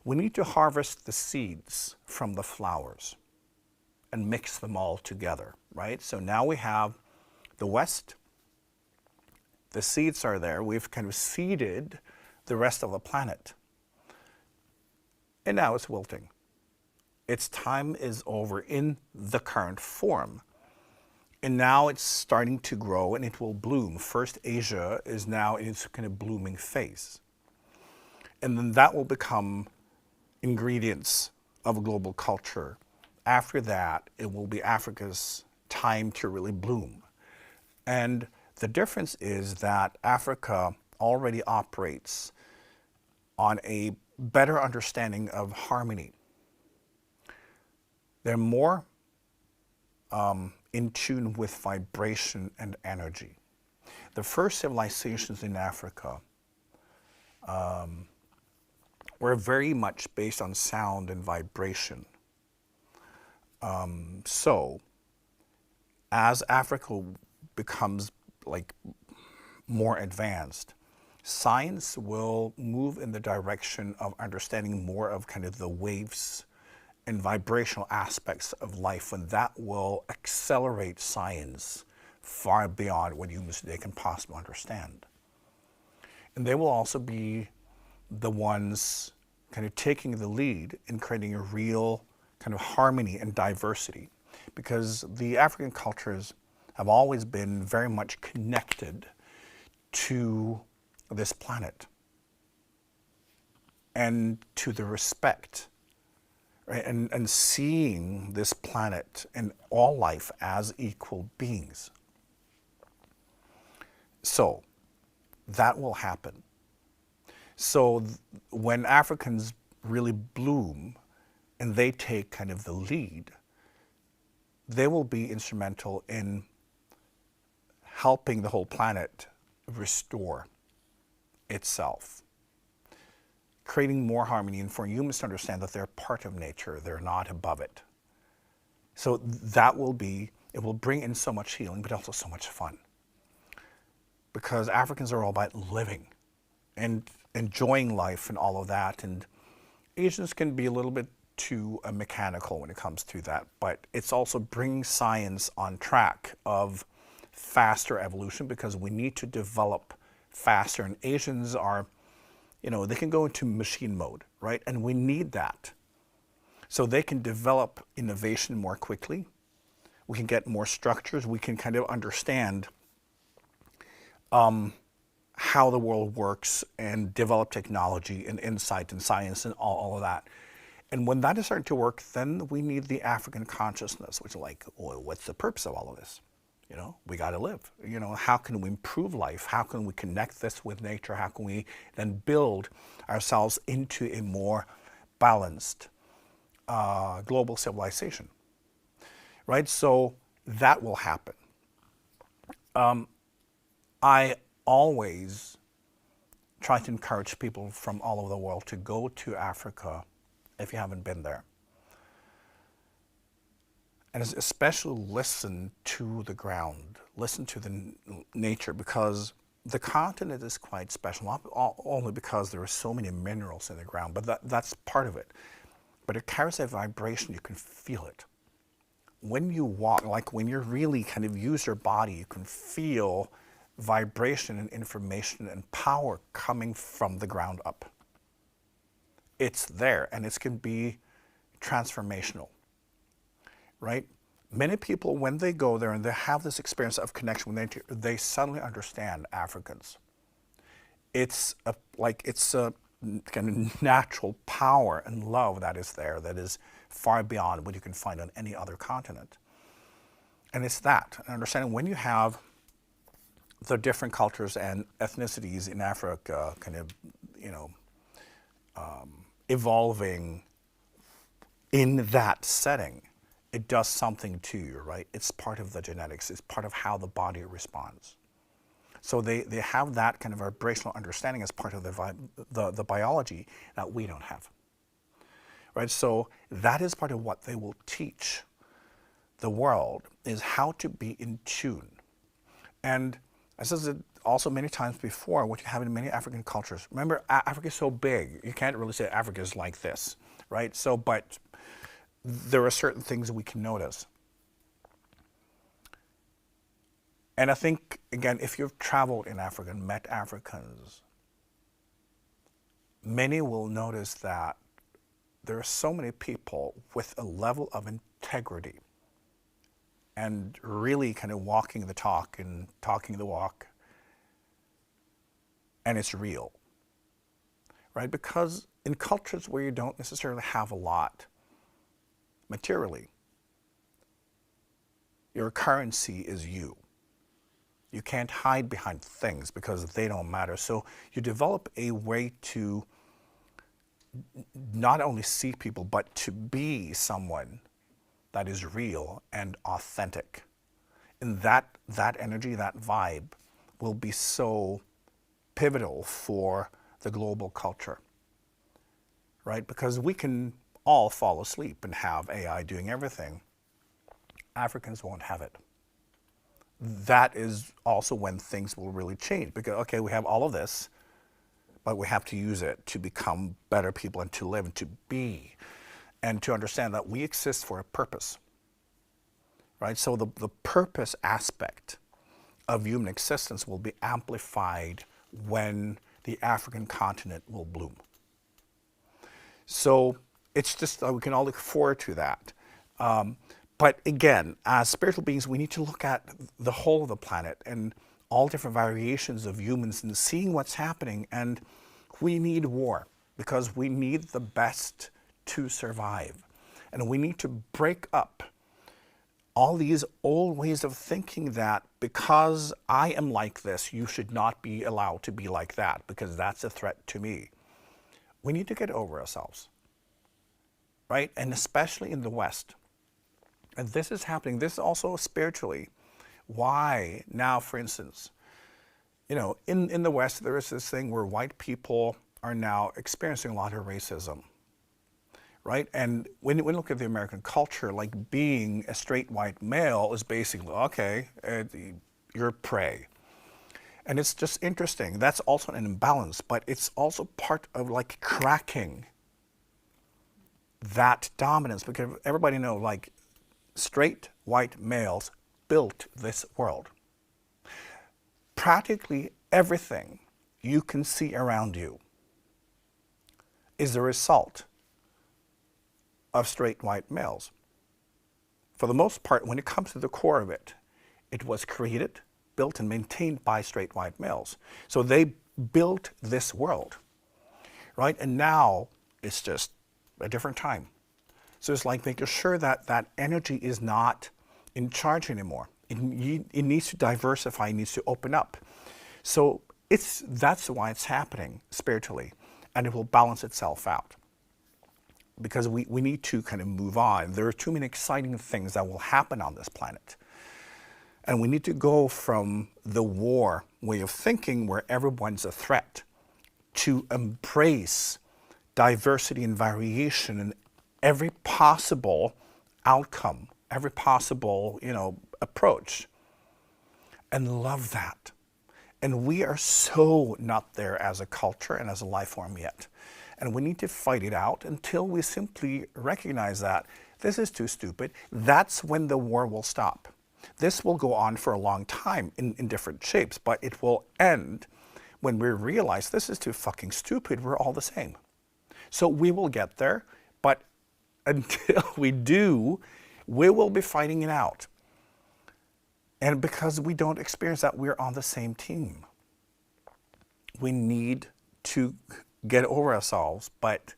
we need to harvest the seeds from the flowers and mix them all together, right? So now we have the West, the seeds are there, we've kind of seeded the rest of the planet. And now it's wilting. Its time is over in the current form. And now it's starting to grow and it will bloom. First, Asia is now in its kind of blooming phase. And then that will become ingredients of a global culture. After that, it will be Africa's time to really bloom. And the difference is that Africa already operates on a better understanding of harmony. They're more in tune with vibration and energy. The first civilizations in Africa were very much based on sound and vibration. So as Africa becomes like more advanced, science will move in the direction of understanding more of kind of the waves and vibrational aspects of life, and that will accelerate science far beyond what humans today can possibly understand. And they will also be the ones kind of taking the lead in creating a real kind of harmony and diversity, because the African cultures have always been very much connected to this planet and to the respect, right? And seeing this planet and all life as equal beings. So that will happen. So when Africans really bloom and they take kind of the lead, they will be instrumental in helping the whole planet restore itself, creating more harmony, and for humans to understand that they're part of nature, they're not above it. So that will be, it will bring in so much healing, but also so much fun. Because Africans are all about living and enjoying life and all of that, and Asians can be a little bit too mechanical when it comes to that, but it's also bringing science on track of faster evolution, because we need to develop faster. And Asians are, they can go into machine mode, right? And we need that. So they can develop innovation more quickly. We can get more structures. We can kind of understand how the world works and develop technology and insight and science and all of that. And when that is starting to work, then we need the African consciousness, which is like, well, what's the purpose of all of this? We got to live. How can we improve life? How can we connect this with nature? How can we then build ourselves into a more balanced global civilization, right? So that will happen. I always try to encourage people from all over the world to go to Africa if you haven't been there. And especially listen to the ground, listen to the nature, because the continent is quite special, not only because there are so many minerals in the ground, but that's part of it. But it carries a vibration, you can feel it. When you walk, like when you really kind of use your body, you can feel vibration and information and power coming from the ground up. It's there, and it can be transformational, right? Many people, when they go there and they have this experience of connection with nature, they suddenly understand Africans. It's a kind of natural power and love that is there, that is far beyond what you can find on any other continent. And it's that, understanding when you have the different cultures and ethnicities in Africa kind of, evolving in that setting, it does something to you, right? It's part of the genetics. It's part of how the body responds. So they have that kind of vibrational understanding as part of the biology that we don't have, right? So that is part of what they will teach the world, is how to be in tune. And as I said also many times before, what you have in many African cultures, remember, Africa is so big, you can't really say Africa is like this, right? So, but there are certain things we can notice. And I think, again, if you've traveled in Africa and met Africans, many will notice that there are so many people with a level of integrity and really kind of walking the talk and talking the walk, and it's real, right? Because in cultures where you don't necessarily have a lot materially, your currency is you. You can't hide behind things because they don't matter. So you develop a way to not only see people, but to be someone that is real and authentic. And that energy, that vibe will be so pivotal for the global culture, right? Because we can all fall asleep and have AI doing everything. Africans won't have it. That is also when things will really change, because, okay, we have all of this, but we have to use it to become better people and to live and to be, and to understand that we exist for a purpose, right? So the purpose aspect of human existence will be amplified when the African continent will bloom. So it's just, we can all look forward to that. But again, as spiritual beings, we need to look at the whole of the planet and all different variations of humans and seeing what's happening. And we need war, because we need the best to survive. And we need to break up all these old ways of thinking that because I am like this, you should not be allowed to be like that, because that's a threat to me. We need to get over ourselves, right? And especially in the West. And this is happening. This is also spiritually. Why now, for instance, in the West, there is this thing where white people are now experiencing a lot of racism, right? And when you look at the American culture, like being a straight white male is basically, okay, you're prey. And it's just interesting. That's also an imbalance, but it's also part of like cracking that dominance, because everybody knows, like, straight white males built this world. Practically everything you can see around you is the result of straight white males. For the most part, when it comes to the core of it, it was created, built, and maintained by straight white males. So they built this world, right? And now it's just a different time. So it's like making sure that that energy is not in charge anymore. It needs to diversify, it needs to open up. So that's why it's happening spiritually, and it will balance itself out. Because we need to kind of move on. There are too many exciting things that will happen on this planet. And we need to go from the war way of thinking where everyone's a threat to embrace diversity and variation in every possible outcome, every possible, approach, and love that. And we are so not there as a culture and as a life form yet. And we need to fight it out until we simply recognize that this is too stupid. That's when the war will stop. This will go on for a long time in different shapes, but it will end when we realize this is too fucking stupid, we're all the same. So we will get there, but until we do, we will be fighting it out. And because we don't experience that, we're on the same team. We need to get over ourselves, but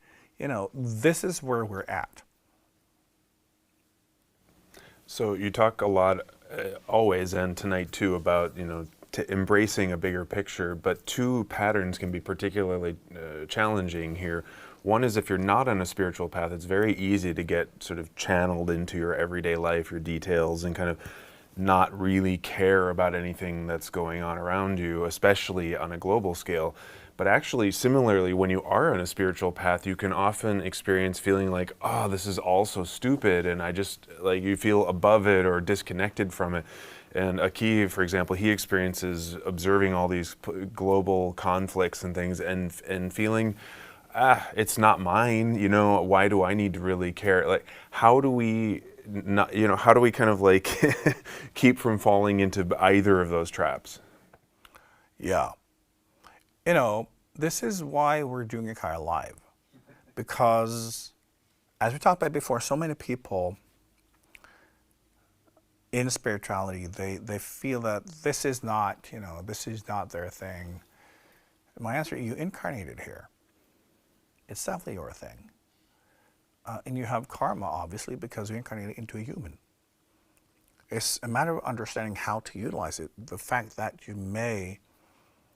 this is where we're at. So you talk a lot, always, and tonight too, about embracing a bigger picture. But two patterns can be particularly challenging here. One is if you're not on a spiritual path, it's very easy to get sort of channeled into your everyday life, your details, and kind of not really care about anything that's going on around you, especially on a global scale. But actually, similarly, when you are on a spiritual path, you can often experience feeling like, oh, this is all so stupid, and you feel above it or disconnected from it. And IKYA, for example, he experiences observing all these global conflicts and things and feeling, it's not mine, why do I need to really care? Like, how do we kind of like keep from falling into either of those traps? Yeah. This is why we're doing IKYA Live. Because, as we talked about before, so many people in spirituality, they feel that this is not their thing. My answer, you incarnated here. It's definitely your thing. And you have karma, obviously, because you incarnated into a human. It's a matter of understanding how to utilize it. The fact that you may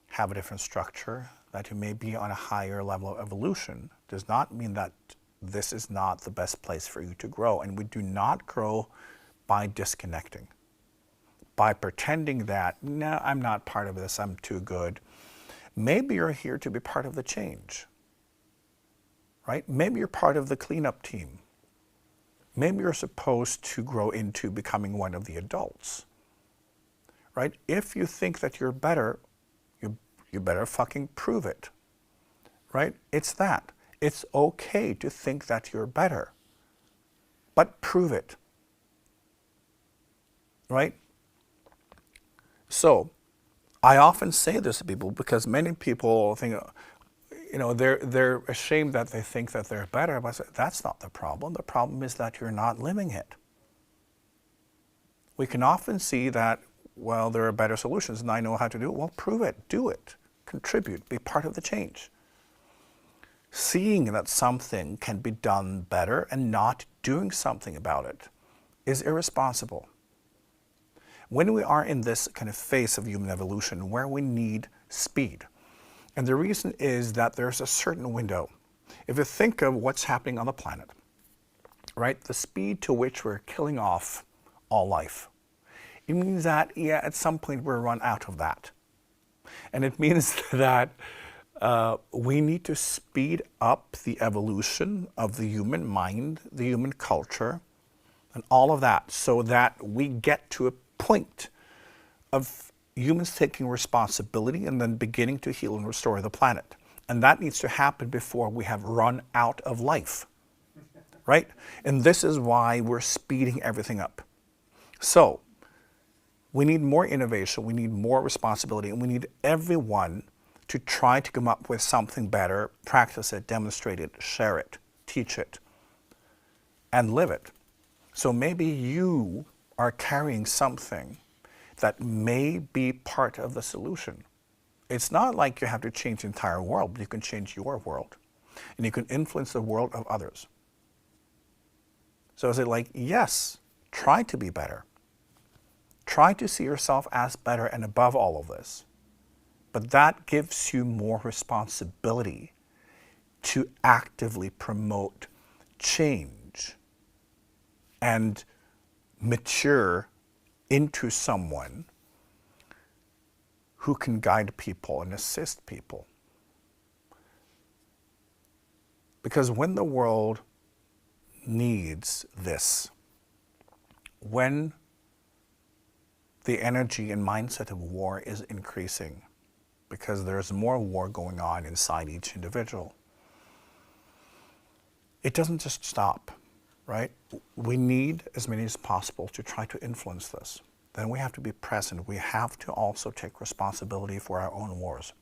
have a different structure, that you may be on a higher level of evolution, does not mean that this is not the best place for you to grow. And we do not grow by disconnecting, by pretending that, no, I'm not part of this, I'm too good. Maybe you're here to be part of the change, right? Maybe you're part of the cleanup team. Maybe you're supposed to grow into becoming one of the adults, right? If you think that you're better, you better fucking prove it, right? It's that. It's okay to think that you're better, but prove it, right? So, I often say this to people because many people think, they're ashamed that they think that they're better, but I say, that's not the problem. The problem is that you're not living it. We can often see that, well, there are better solutions and I know how to do it. Well, prove it, do it. Contribute, be part of the change. Seeing that something can be done better and not doing something about it is irresponsible. When we are in this kind of phase of human evolution where we need speed, and the reason is that there's a certain window. If you think of what's happening on the planet, right, the speed to which we're killing off all life, it means that, at some point we'll run out of that. And it means that we need to speed up the evolution of the human mind, the human culture, and all of that so that we get to a point of humans taking responsibility and then beginning to heal and restore the planet. And that needs to happen before we have run out of life. right? And this is why we're speeding everything up. So we need more innovation, we need more responsibility, and we need everyone to try to come up with something better, practice it, demonstrate it, share it, teach it, and live it. So maybe you are carrying something that may be part of the solution. It's not like you have to change the entire world, but you can change your world. And you can influence the world of others. So is it like, yes, try to be better. Try to see yourself as better and above all of this. But that gives you more responsibility to actively promote change and mature into someone who can guide people and assist people. Because when the world needs this, when the energy and mindset of war is increasing, because there's more war going on inside each individual, it doesn't just stop, right? We need as many as possible to try to influence this. Then we have to be present. We have to also take responsibility for our own wars.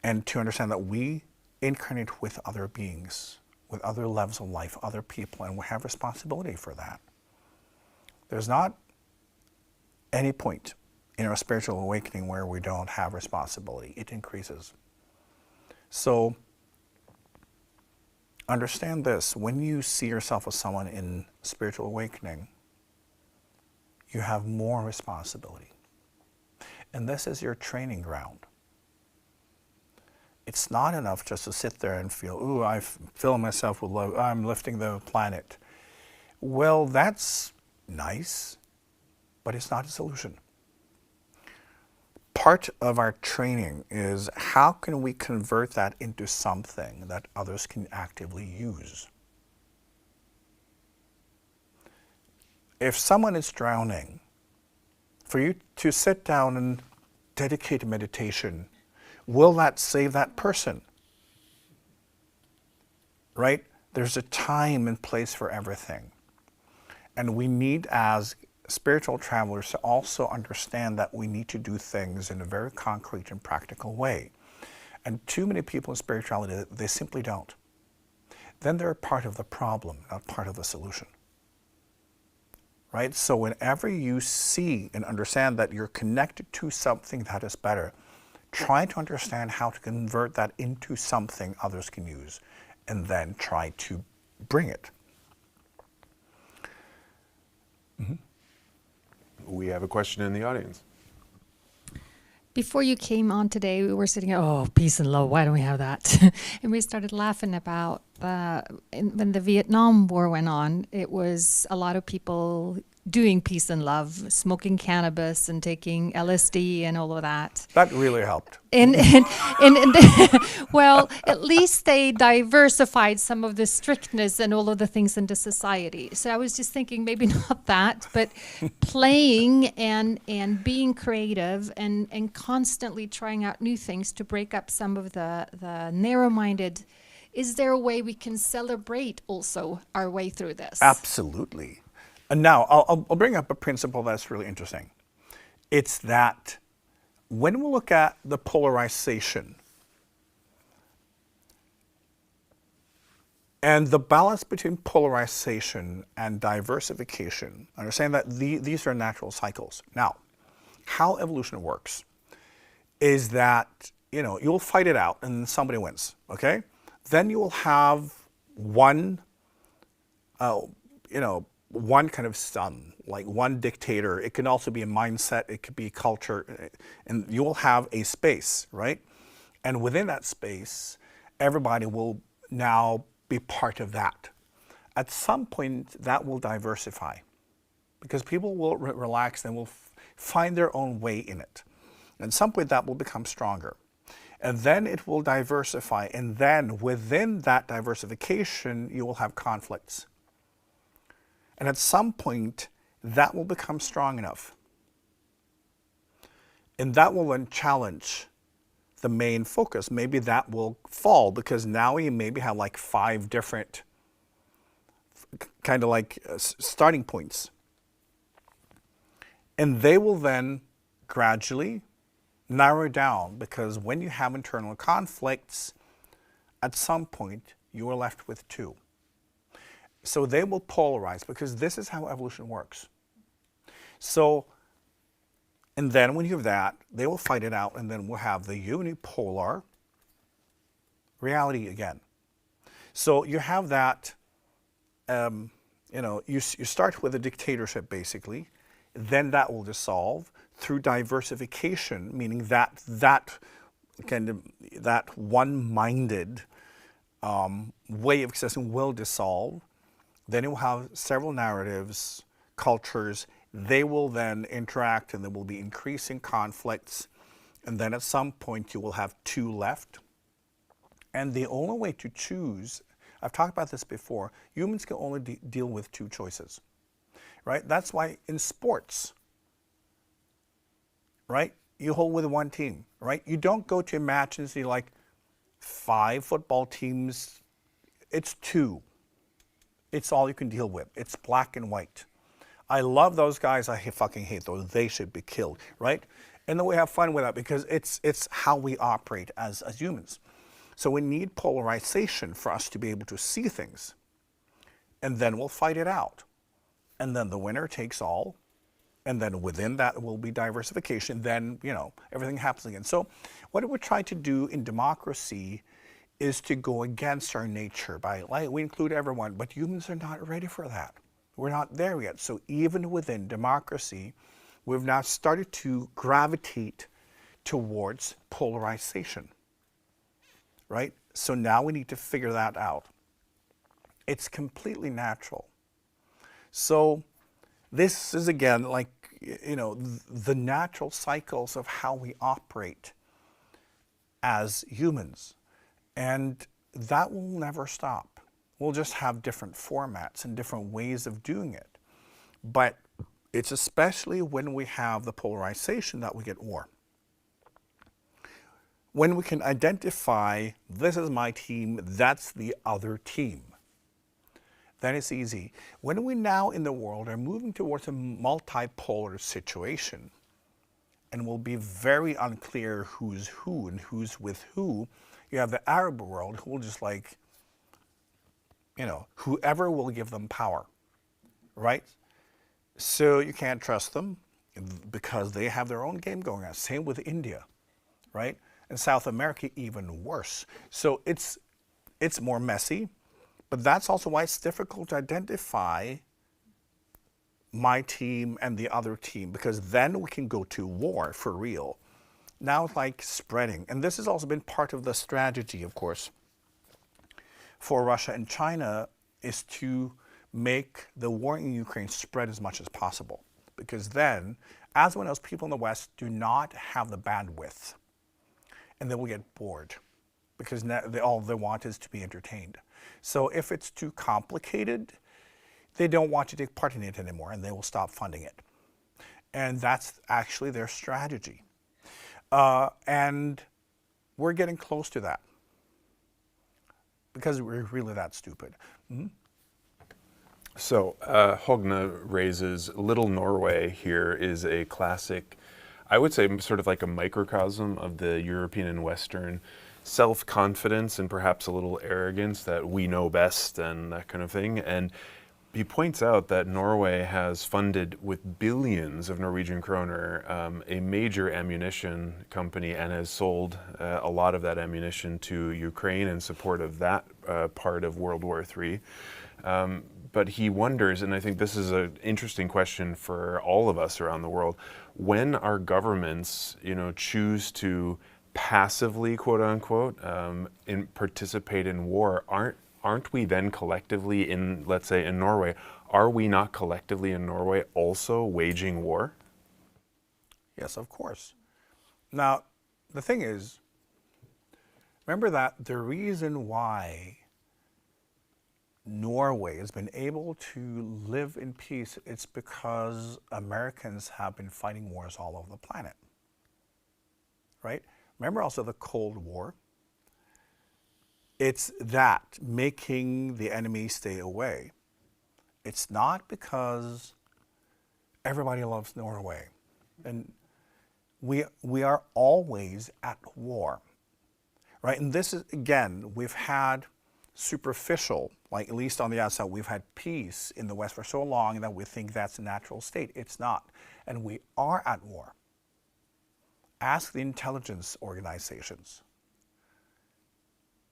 And to understand that we incarnate with other beings, with other levels of life, other people, and we have responsibility for that. There's not any point in our spiritual awakening where we don't have responsibility. It increases. So understand this, when you see yourself as someone in spiritual awakening, you have more responsibility. And this is your training ground. It's not enough just to sit there and feel, ooh, I fill myself with love, I'm lifting the planet. Well, that's nice, but it's not a solution. Part of our training is how can we convert that into something that others can actively use? If someone is drowning, for you to sit down and dedicate meditation, will that save that person? Right? There's a time and place for everything. And we need, as spiritual travelers, to also understand that we need to do things in a very concrete and practical way. And too many people in spirituality, they simply don't. Then they're part of the problem, not part of the solution. Right? So whenever you see and understand that you're connected to something that is better, try to understand how to convert that into something others can use, and then try to bring it. Mm-hmm. We have a question in the audience. Before you came on today, we were sitting, oh, peace and love, why don't we have that? And we started laughing about when the Vietnam War went on, it was a lot of people doing peace and love, smoking cannabis and taking LSD and all of that. That really helped. And well, at least they diversified some of the strictness and all of the things in the society. So I was just thinking maybe not that, but playing and being creative and constantly trying out new things to break up some of the narrow-minded. Is there a way we can celebrate also our way through this? Absolutely. And now I'll bring up a principle that's really interesting. It's that when we look at the polarization and the balance between polarization and diversification, understand that these are natural cycles. Now, how evolution works is that, you'll fight it out and somebody wins, okay? Then you will have one kind of son, like one dictator. It can also be a mindset, it could be culture, and you will have a space, right? And within that space, everybody will now be part of that. At some point, that will diversify because people will relax and will find their own way in it. And at some point, that will become stronger. And then it will diversify. And then within that diversification, you will have conflicts. And at some point, that will become strong enough. And that will then challenge the main focus. Maybe that will fall because now you maybe have like 5 different kind of like starting points. And they will then gradually narrow down, because when you have internal conflicts, at some point you are left with 2. So they will polarize, because this is how evolution works. So, and then when you have that, they will fight it out, and then we'll have the unipolar reality again. So you have that, you start with a dictatorship basically, then that will dissolve through diversification, meaning that one-minded way of existing will dissolve. Then it will have several narratives, cultures. They will then interact, and there will be increasing conflicts. And then at some point you will have 2 left. And the only way to choose, I've talked about this before, humans can only deal with 2 choices, right? That's why in sports, right, you hold with one team, right? You don't go to a match and see like 5 football teams. It's 2. It's all you can deal with. It's black and white. I love those guys. I fucking hate those. They should be killed, right? And then we have fun with that, because it's how we operate as humans. So we need polarization for us to be able to see things. And then we'll fight it out. And then the winner takes all. And then within that will be diversification. Then, everything happens again. So what we try to do in democracy is to go against our nature by, like, we include everyone, but humans are not ready for that. We're not there yet. So even within democracy, we've now started to gravitate towards polarization, right? So now we need to figure that out. It's completely natural. So this is, again, like, the natural cycles of how we operate as humans. And that will never stop. We'll just have different formats and different ways of doing it. But it's especially when we have the polarization that we get war. When we can identify, this is my team, that's the other team, then it's easy. When we now in the world are moving towards a multipolar situation, and will be very unclear who's who and who's with who, you have the Arab world who will just like, whoever will give them power, right? So you can't trust them because they have their own game going on. Same with India, right? And South America, even worse. So it's more messy, but that's also why it's difficult to identify my team and the other team, because then we can go to war for real. Now it's like spreading. And this has also been part of the strategy, of course, for Russia and China, is to make the war in Ukraine spread as much as possible. Because then, as one knows, people in the West do not have the bandwidth. And they will get bored, because all they want is to be entertained. So if it's too complicated, they don't want to take part in it anymore, and they will stop funding it. And that's actually their strategy. And we're getting close to that, because we're really that stupid. Mm-hmm. So Hogne raises Little Norway here is a classic, I would say sort of like a microcosm of the European and Western self-confidence and perhaps a little arrogance that we know best and that kind of thing. And he points out that Norway has funded with billions of Norwegian kroner a major ammunition company, and has sold a lot of that ammunition to Ukraine in support of that part of World War III. But he wonders, and I think this is an interesting question for all of us around the world, when our governments, choose to passively, quote unquote, participate in war, aren't we then collectively in, let's say in Norway, are we not collectively in Norway also waging war? Yes, of course. Now, the thing is, remember that the reason why Norway has been able to live in peace, it's because Americans have been fighting wars all over the planet, right? Remember also the Cold War? It's that, making the enemy stay away. It's not because everybody loves Norway. And we are always at war, right? And this is, again, we've had superficial, like at least on the outside, we've had peace in the West for so long that we think that's a natural state. It's not. And we are at war. Ask the intelligence organizations.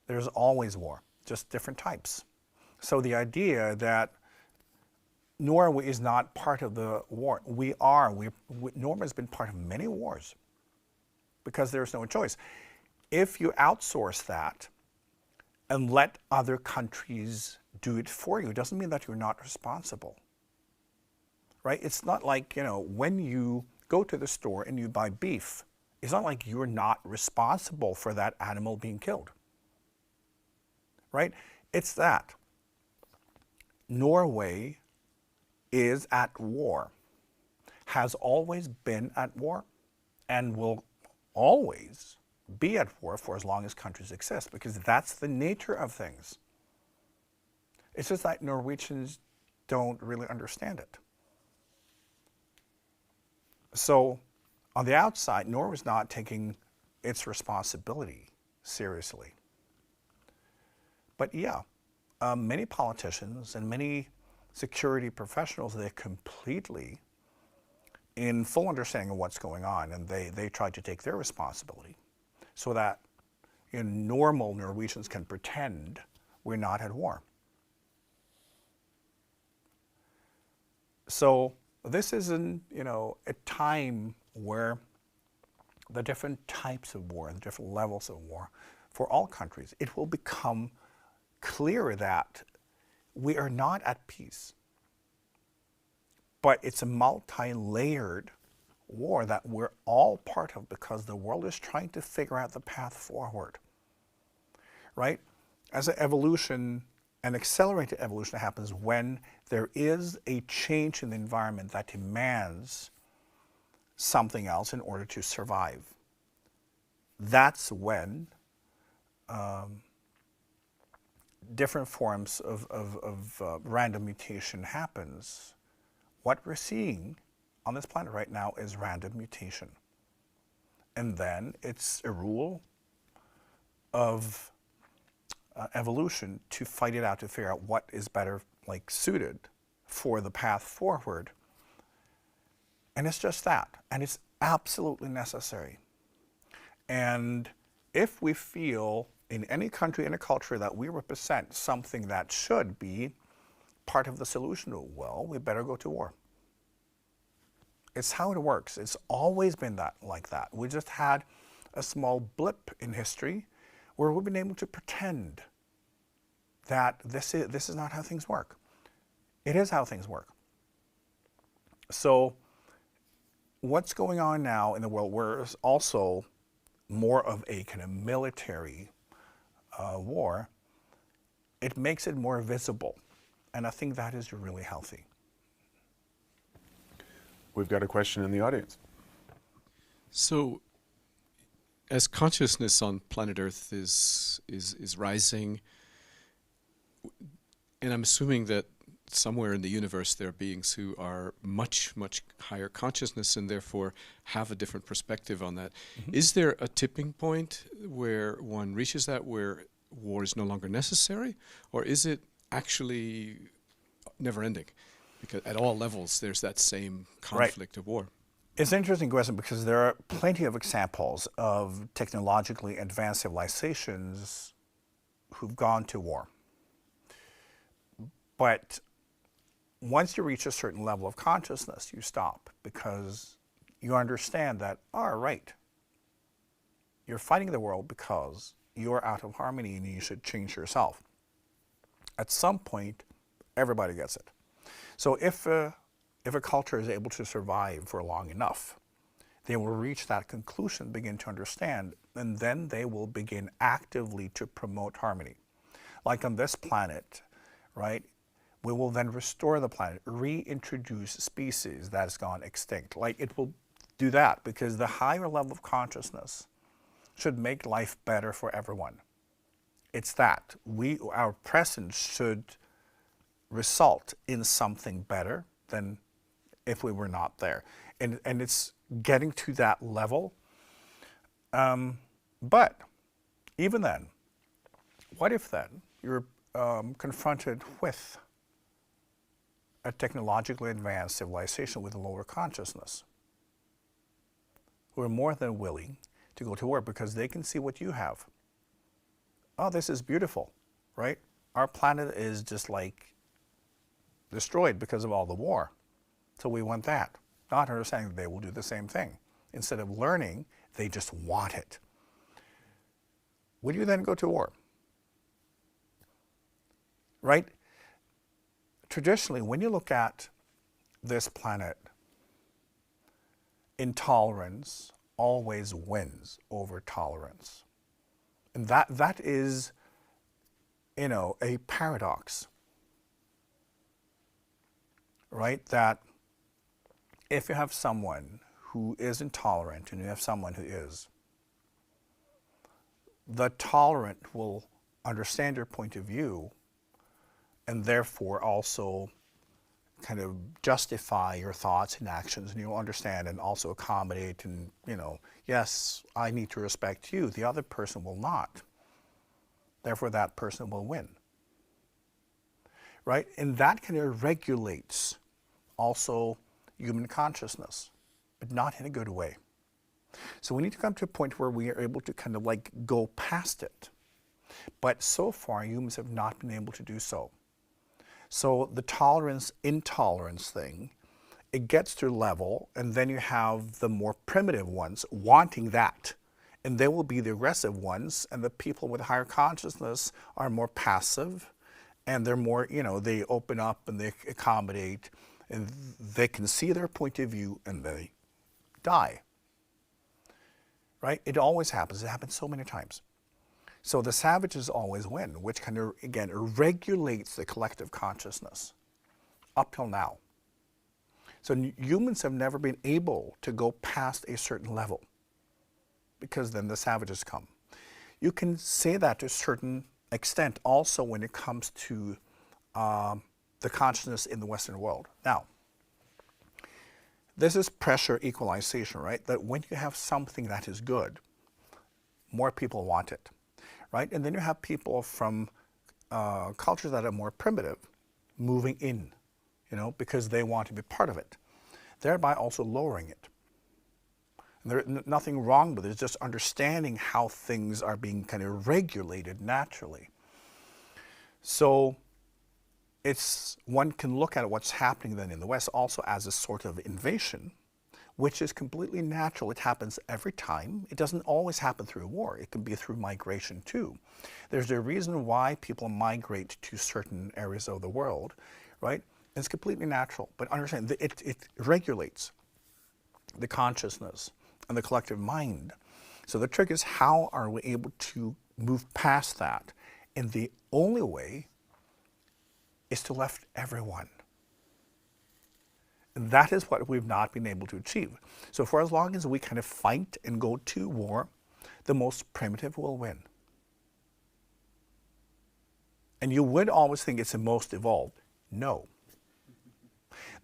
There's always war, just different types. So the idea that Norway is not part of the war, we are. Norway has been part of many wars because there's no choice. If you outsource that and let other countries do it for you, it doesn't mean that you're not responsible, right? It's not like, when you go to the store and you buy beef, it's not like you're not responsible for that animal being killed. Right? It's that. Norway is at war, has always been at war, and will always be at war for as long as countries exist, because that's the nature of things. It's just that Norwegians don't really understand it. So, on the outside, Norway's not taking its responsibility seriously. But yeah, many politicians and many security professionals, they're completely in full understanding of what's going on, and they try to take their responsibility so that normal Norwegians can pretend we're not at war. So this is a time where the different types of war, the different levels of war for all countries, it will become clear that we are not at peace. But it's a multi-layered war that we're all part of because the world is trying to figure out the path forward. Right? As an evolution, an accelerated evolution happens when there is a change in the environment that demands something else in order to survive. That's when different forms of random mutation happens. What we're seeing on this planet right now is random mutation. And then it's a rule of evolution to fight it out, to figure out what is better suited for the path forward. And it's just that. And it's absolutely necessary. And if we feel in any country, in a culture, that we represent something that should be part of the solution, well, we better go to war. It's how it works. It's always been like that. We just had a small blip in history where we've been able to pretend that this is not how things work. It is how things work. So what's going on now in the world, where it's also more of a kind of military war, it makes it more visible. And I think that is really healthy. We've got a question in the audience. So, as consciousness on planet Earth is rising, and I'm assuming that somewhere in the universe there are beings who are much, much higher consciousness and therefore have a different perspective on that. Mm-hmm. Is there a tipping point where one reaches that, where war is no longer necessary? Or is it actually never ending? Because at all levels there's that same conflict of war. It's an interesting question because there are plenty of examples of technologically advanced civilizations who've gone to war. But once you reach a certain level of consciousness, you stop because you understand that, all right, you're fighting the world because you're out of harmony and you should change yourself. At some point, everybody gets it. So if a culture is able to survive for long enough, they will reach that conclusion, begin to understand, and then they will begin actively to promote harmony. Like on this planet, right? We will then restore the planet, reintroduce species that has gone extinct. Like it will do that because the higher level of consciousness should make life better for everyone. It's that our presence should result in something better than if we were not there. And it's getting to that level. But even then, what if then you're confronted with a technologically advanced civilization with a lower consciousness, who are more than willing to go to war because they can see what you have. Oh, this is beautiful, right? Our planet is just like destroyed because of all the war. So we want that. Not understanding that they will do the same thing. Instead of learning, they just want it. Would you then go to war? Right? Traditionally, when you look at this planet, intolerance always wins over tolerance. And that is, a paradox. Right? That if you have someone who is intolerant and you have someone who is, the tolerant will understand your point of view and therefore also kind of justify your thoughts and actions, and you'll understand and also accommodate and, yes, I need to respect you. The other person will not. Therefore, that person will win. Right? And that kind of regulates also human consciousness, but not in a good way. So we need to come to a point where we are able to kind of like go past it. But so far, humans have not been able to do so. So the tolerance-intolerance thing, it gets to a level, and then you have the more primitive ones wanting that. And they will be the aggressive ones, and the people with higher consciousness are more passive, and they're more, they open up and they accommodate, and they can see their point of view, and they die. Right? It always happens. It happens so many times. So the savages always win, which kind of, again, regulates the collective consciousness up till now. So humans have never been able to go past a certain level because then the savages come. You can say that to a certain extent also when it comes to the consciousness in the Western world. Now, this is pressure equalization, right? That when you have something that is good, more people want it, right? And then you have people from cultures that are more primitive moving in, because they want to be part of it, thereby also lowering it. And there's nothing wrong with it. It's just understanding how things are being kind of regulated naturally. So one can look at what's happening then in the West also as a sort of invasion, which is completely natural. It happens every time. It doesn't always happen through war. It can be through migration too. There's a reason why people migrate to certain areas of the world, right? It's completely natural, but understand that it regulates the consciousness and the collective mind. So the trick is, how are we able to move past that? And the only way is to lift everyone. And that is what we've not been able to achieve. So for as long as we kind of fight and go to war, the most primitive will win. And you would always think it's the most evolved. No.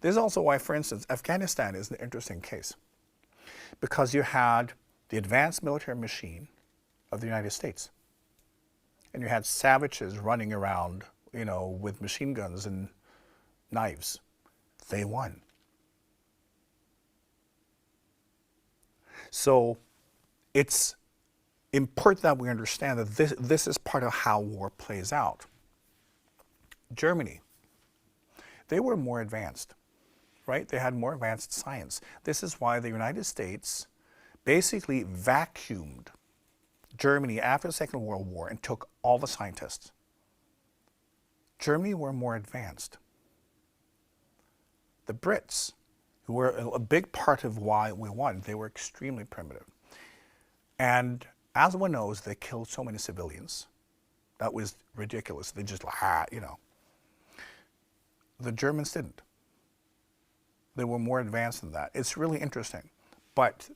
This is also why, for instance, Afghanistan is an interesting case. Because you had the advanced military machine of the United States. And you had savages running around, with machine guns and knives. They won. So it's important that we understand that this is part of how war plays out. Germany, they were more advanced, right? They had more advanced science. This is why the United States basically vacuumed Germany after the Second World War and took all the scientists. Germany were more advanced. The Brits, who were a big part of why we won, they were extremely primitive. And as one knows, they killed so many civilians. That was ridiculous. They just, The Germans didn't. They were more advanced than that. It's really interesting. But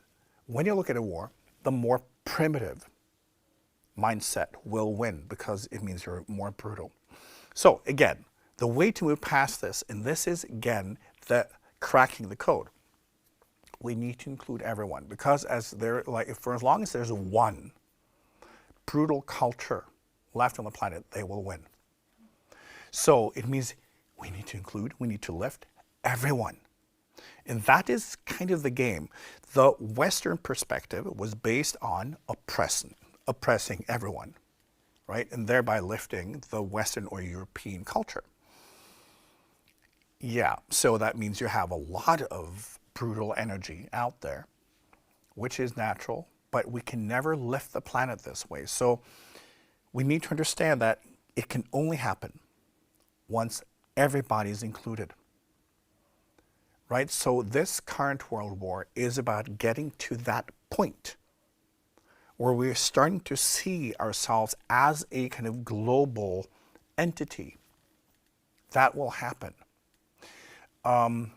when you look at a war, the more primitive mindset will win because it means you're more brutal. So again, the way to move past this, and this is again the cracking the code, we need to include everyone, because for as long as there's one brutal culture left on the planet, they will win. So it means we need to include, we need to lift everyone. And that is kind of the game. The Western perspective was based on oppressing everyone, right? And thereby lifting the Western or European culture. Yeah, so that means you have a lot of brutal energy out there, which is natural, but we can never lift the planet this way. So we need to understand that it can only happen once everybody's included. Right? So this current world war is about getting to that point where we're starting to see ourselves as a kind of global entity. That will happen. And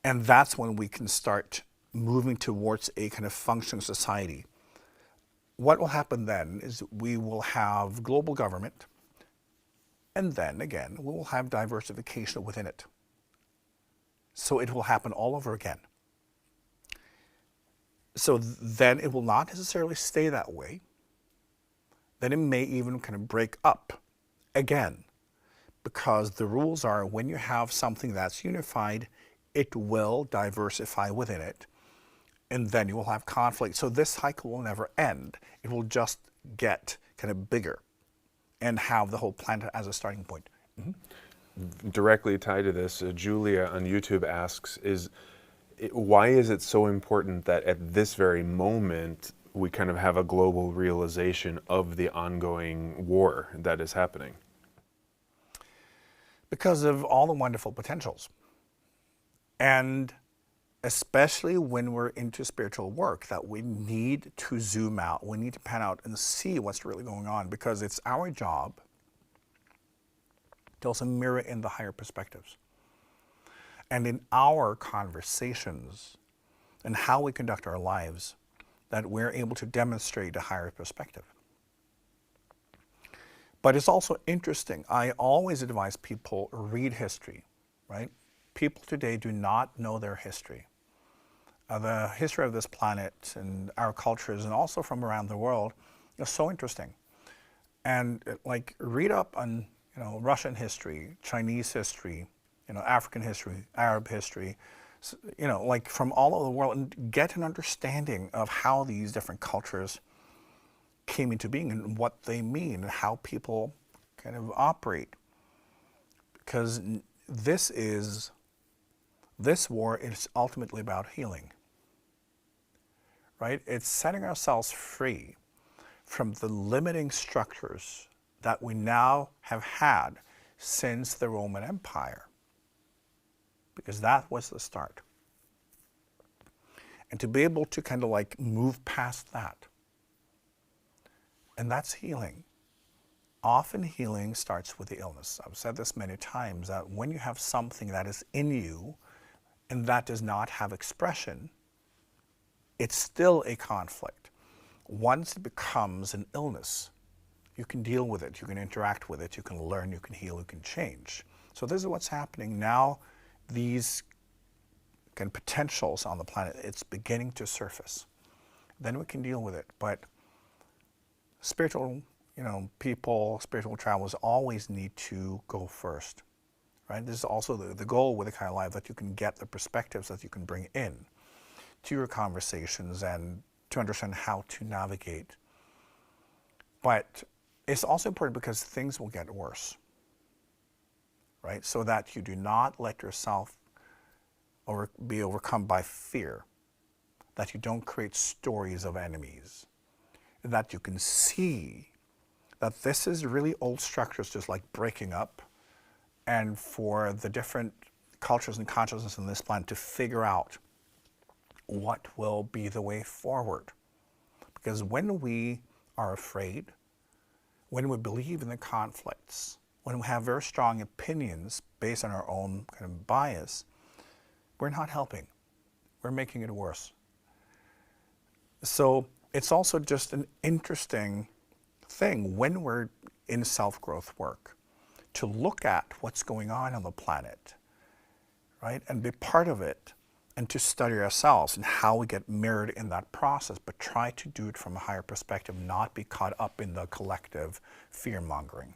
that's when we can start moving towards a kind of functioning society. What will happen then is we will have global government, and then again, we will have diversification within it. So it will happen all over again. So then it will not necessarily stay that way. Then it may even kind of break up again, because the rules are when you have something that's unified, it will diversify within it, and then you will have conflict. So this cycle will never end. It will just get kind of bigger and have the whole planet as a starting point. Mm-hmm. Directly tied to this, Julia on YouTube asks, why is it so important that at this very moment we kind of have a global realization of the ongoing war that is happening? Because of all the wonderful potentials. And especially when we're into spiritual work, that we need to zoom out, we need to pan out and see what's really going on, because it's our job to also mirror in the higher perspectives. And in our conversations and how we conduct our lives, that we're able to demonstrate a higher perspective. But it's also interesting. I always advise people read history, right? People today do not know their history. The history of this planet and our cultures, and also from around the world, is so interesting. And like, read up on Russian history, Chinese history, African history, Arab history, like from all over the world, and get an understanding of how these different cultures came into being and what they mean and how people kind of operate. Because this war is ultimately about healing, right? It's setting ourselves free from the limiting structures that we now have had since the Roman Empire, because that was the start. And to be able to kind of like move past that. And that's healing. Often healing starts with the illness. I've said this many times, that when you have something that is in you and that does not have expression, it's still a conflict. Once it becomes an illness, you can deal with it, you can interact with it, you can learn, you can heal, you can change. So this is what's happening now. These kind of potentials on the planet, it's beginning to surface. Then we can deal with it. But spiritual, people, spiritual travelers always need to go first, right? This is also the goal with IKYA Live, that you can get the perspectives that you can bring in to your conversations and to understand how to navigate. But it's also important because things will get worse, right? So that you do not let yourself be overcome by fear, that you don't create stories of enemies, that you can see that this is really old structures just like breaking up, and for the different cultures and consciousness on this planet to figure out what will be the way forward. Because when we are afraid, when we believe in the conflicts, when we have very strong opinions based on our own kind of bias, we're not helping. We're making it worse. So it's also just an interesting thing when we're in self-growth work to look at what's going on the planet, right? And be part of it and to study ourselves and how we get mirrored in that process, but try to do it from a higher perspective, not be caught up in the collective fear-mongering.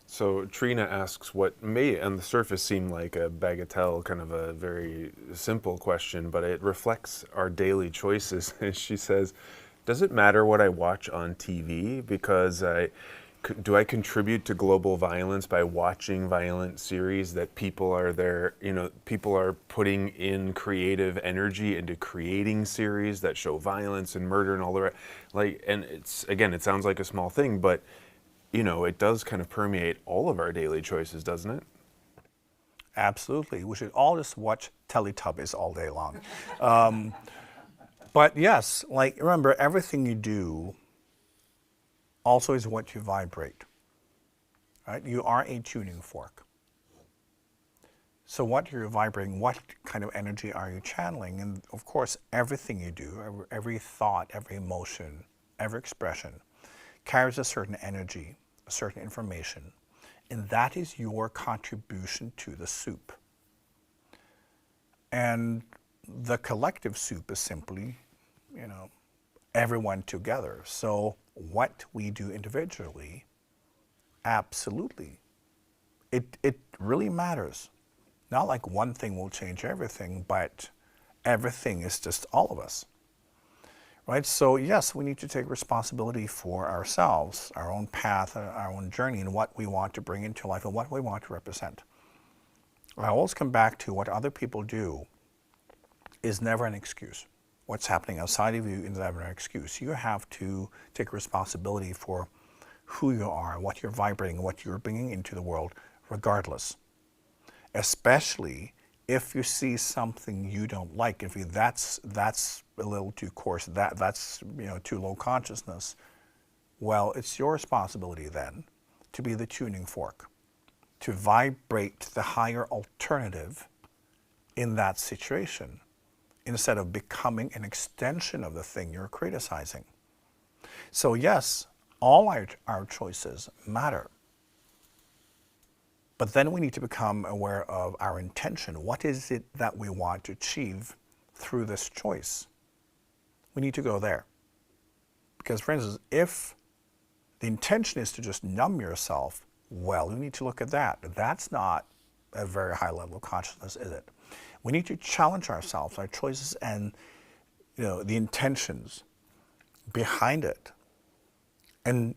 So Trina asks what may on the surface seem like a bagatelle, kind of a very simple question, but it reflects our daily choices. She says, does it matter what I watch on TV? Because do I contribute to global violence by watching violent series that people are there, people are putting in creative energy into creating series that show violence and murder and all the rest. And it sounds like a small thing, but it does kind of permeate all of our daily choices, doesn't it? Absolutely. We should all just watch Teletubbies all day long. But yes, remember, everything you do also is what you vibrate, right? You are a tuning fork. So what you're vibrating, what kind of energy are you channeling? And of course, everything you do, every thought, every emotion, every expression carries a certain energy, a certain information, and that is your contribution to the soup. And the collective soup is simply, everyone together. So what we do individually, absolutely, it really matters. Not like one thing will change everything, but everything is just all of us. Right? So yes, we need to take responsibility for ourselves, our own path, our own journey, and what we want to bring into life and what we want to represent. I always come back to what other people do is never an excuse. What's happening outside of you is never an excuse. You have to take responsibility for who you are, what you're vibrating, what you're bringing into the world, regardless. Especially if you see something you don't like, if that's a little too coarse, that's too low consciousness, well, it's your responsibility then to be the tuning fork, to vibrate the higher alternative in that situation, instead of becoming an extension of the thing you're criticizing. So yes, all our choices matter. But then we need to become aware of our intention. What is it that we want to achieve through this choice? We need to go there. Because for instance, if the intention is to just numb yourself, well, you need to look at that. That's not a very high level of consciousness, is it? We need to challenge ourselves, our choices, and the intentions behind it. And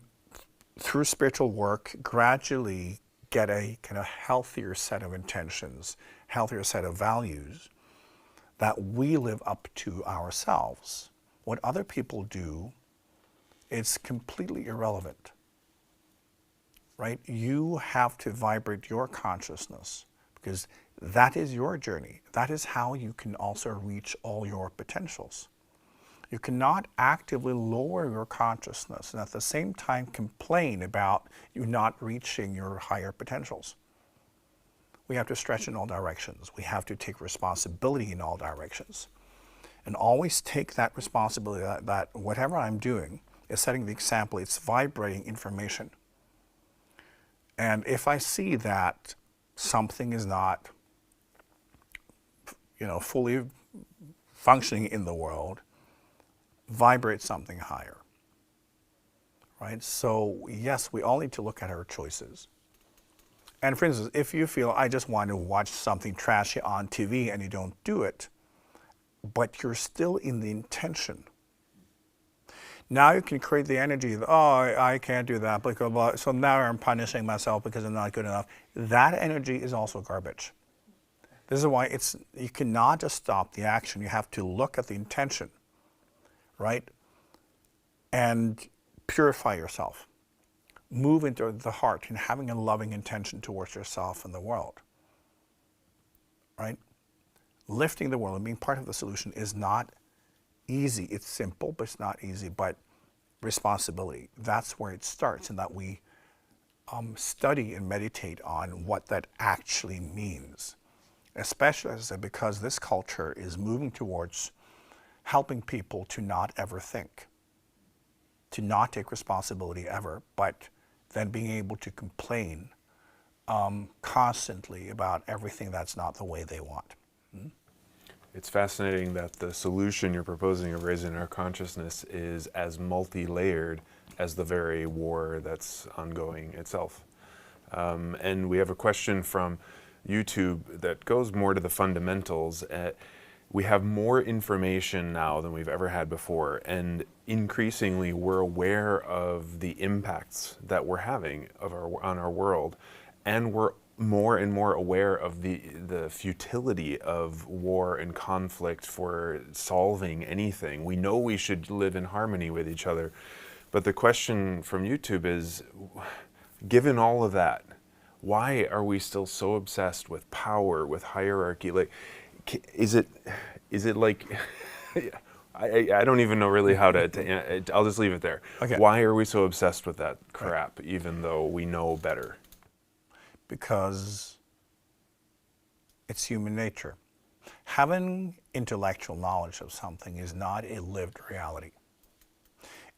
through spiritual work, gradually get a kind of healthier set of intentions, healthier set of values that we live up to ourselves. What other people do, it's completely irrelevant, right? You have to vibrate your consciousness because that is your journey. That is how you can also reach all your potentials. You cannot actively lower your consciousness and at the same time complain about you not reaching your higher potentials. We have to stretch in all directions. We have to take responsibility in all directions. And always take that responsibility that whatever I'm doing is setting the example, it's vibrating information. And if I see that something is not, fully functioning in the world, vibrate something higher, right? So yes, we all need to look at our choices. And for instance, if you feel, I just want to watch something trashy on TV and you don't do it, but you're still in the intention. Now you can create the energy that, I can't do that, because, so now I'm punishing myself because I'm not good enough. That energy is also garbage. This is why you cannot just stop the action. You have to look at the intention, right? And purify yourself. Move into the heart and having a loving intention towards yourself and the world, right? Lifting the world and being part of the solution is not easy. It's simple, but it's not easy. But responsibility, that's where it starts, and that we study and meditate on what that actually means. Especially, as I said, because this culture is moving towards helping people to not ever think, to not take responsibility ever, but then being able to complain constantly about everything that's not the way they want. It's fascinating that the solution you're proposing of raising our consciousness is as multi-layered as the very war that's ongoing itself. And we have a question from YouTube that goes more to the fundamentals. We have more information now than we've ever had before, and increasingly we're aware of the impacts that we're having on our world, and we're more and more aware of the futility of war and conflict for solving anything. We know we should live in harmony with each other, but the question from YouTube is, given all of that, why are we still so obsessed with power, with hierarchy? Like, is it like, I don't even know really how to, I'll just leave it there. Okay. Why are we so obsessed with that crap, even though we know better? Because it's human nature. Having intellectual knowledge of something is not a lived reality.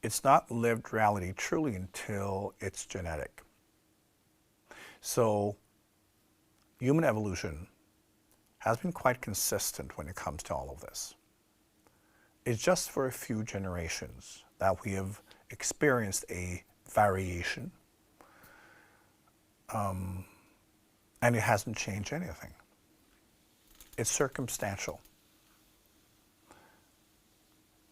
It's not lived reality truly until it's genetic. So human evolution has been quite consistent when it comes to all of this. It's just for a few generations that we have experienced a variation, and it hasn't changed anything. It's circumstantial.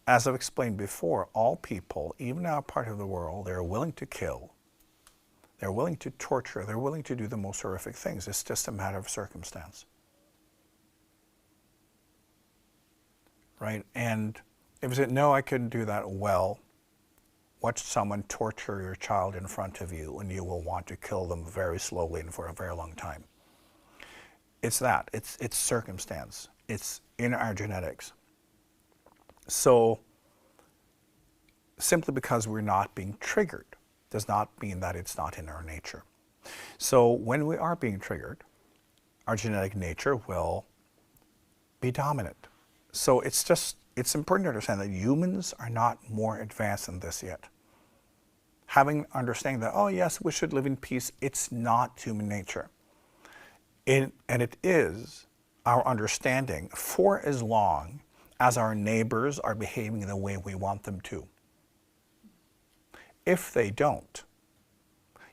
As I've explained before, all people, even in our part of the world, they're willing to kill, they're willing to torture, they're willing to do the most horrific things. It's just a matter of circumstance. Right? And if you say, no, I couldn't do that, well, watch someone torture your child in front of you and you will want to kill them very slowly and for a very long time. It's that. It's circumstance. It's in our genetics. So simply because we're not being triggered does not mean that it's not in our nature. So when we are being triggered, our genetic nature will be dominant. So it's important to understand that humans are not more advanced than this yet. Having understanding that, oh yes, we should live in peace, it's not human nature. And it is our understanding for as long as our neighbors are behaving the way we want them to. If they don't,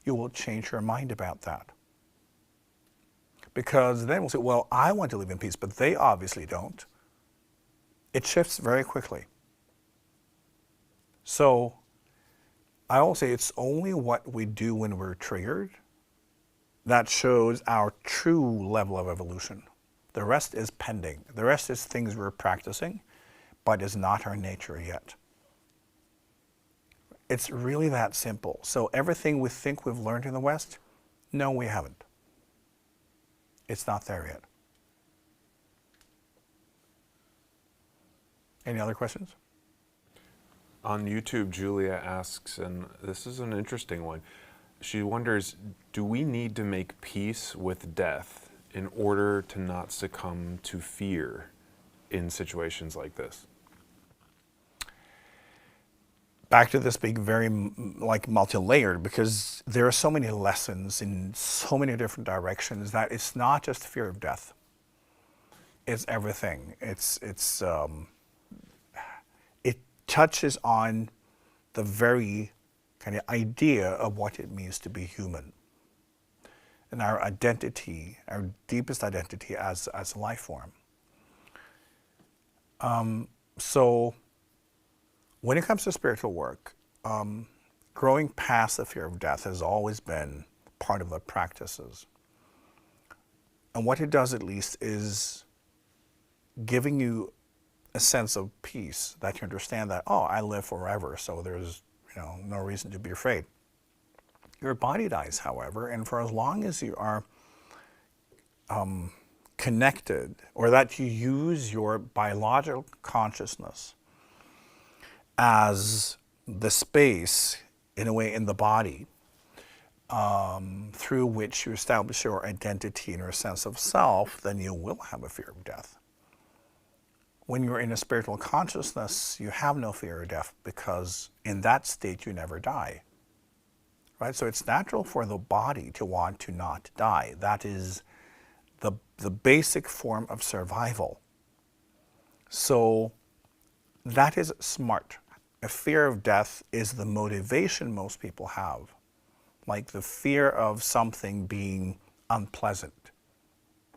you will change your mind about that. Because then we'll say, well, I want to live in peace, but they obviously don't. It shifts very quickly. So I will say it's only what we do when we're triggered that shows our true level of evolution. The rest is pending. The rest is things we're practicing, but is not our nature yet. It's really that simple. So everything we think we've learned in the West, no, we haven't. It's not there yet. Any other questions? On YouTube, Julia asks, and this is an interesting one, she wonders, do we need to make peace with death in order to not succumb to fear in situations like this? Back to this being very multi-layered, because there are so many lessons in so many different directions that it's not just fear of death. It's everything. It touches on the very kind of idea of what it means to be human and our identity, our deepest identity as a life form. So when it comes to spiritual work, growing past the fear of death has always been part of the practices. And what it does, at least, is giving you a sense of peace, that you understand that, oh, I live forever, so there's no reason to be afraid. Your body dies, however, and for as long as you are connected, or that you use your biological consciousness as the space, in a way, in the body, through which you establish your identity and your sense of self, then you will have a fear of death. when you're in a spiritual consciousness, you have no fear of death because in that state you never die. Right? So it's natural for the body to want to not die. That is the basic form of survival. So that is smart. A fear of death is the motivation most people have, like the fear of something being unpleasant.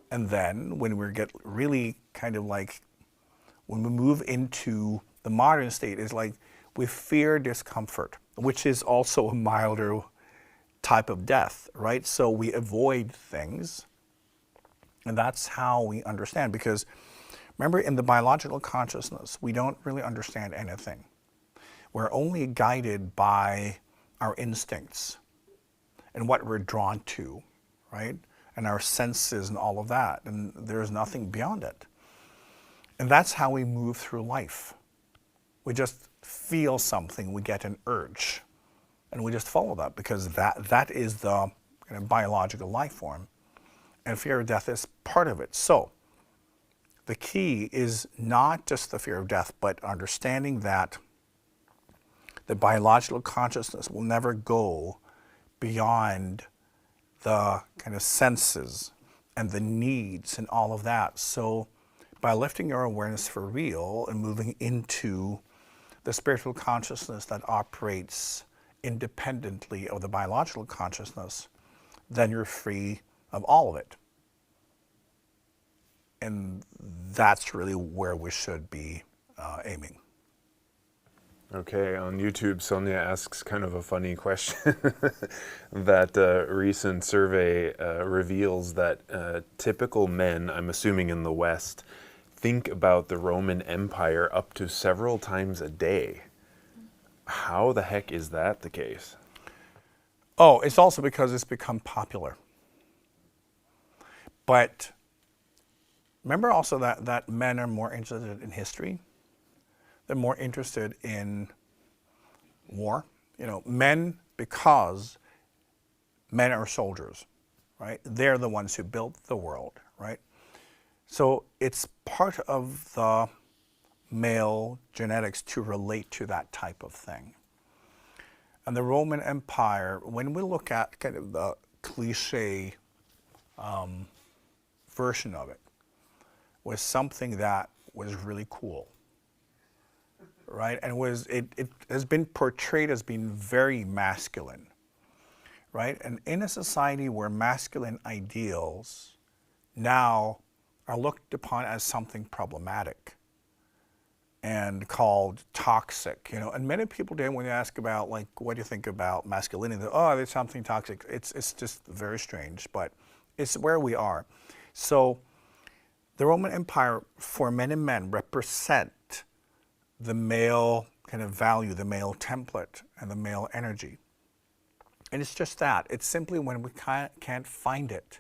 And then when we get really kind of like, when we move into the modern state, is like we fear discomfort, which is also a milder type of death, right? So we avoid things, and that's how we understand. Because remember, in the biological consciousness, we don't really understand anything. We're only guided by our instincts and what we're drawn to, right? And our senses and all of that, and there's nothing beyond it. And that's how we move through life. We just feel something, we get an urge, and we just follow that because that is the kind of biological life form. And fear of death is part of it. So the key is not just the fear of death, but understanding that the biological consciousness will never go beyond the kind of senses and the needs and all of that. So by lifting your awareness for real and moving into the spiritual consciousness that operates independently of the biological consciousness, then you're free of all of it. And that's really where we should be aiming. Okay, on YouTube, Sonia asks kind of a funny question. That recent survey reveals that typical men, I'm assuming in the West, think about the Roman Empire up to several times a day. How the heck is that the case? Oh, it's also because it's become popular. But remember also that men are more interested in history. They're more interested in war. You know, men, because men are soldiers, right? They're the ones who built the world, right? So it's part of the male genetics to relate to that type of thing. And the Roman Empire, when we look at kind of the cliche version of it, was something that was really cool, right? And it has been portrayed as being very masculine, right? And in a society where masculine ideals now are looked upon as something problematic and called toxic, you know, and many people today, when you ask about, like, what do you think about masculinity? Oh, there's something toxic. It's just very strange, but it's where we are. So the Roman Empire, for men and men, represent the male kind of value, the male template, and the male energy. And it's just that. It's simply when we can't find it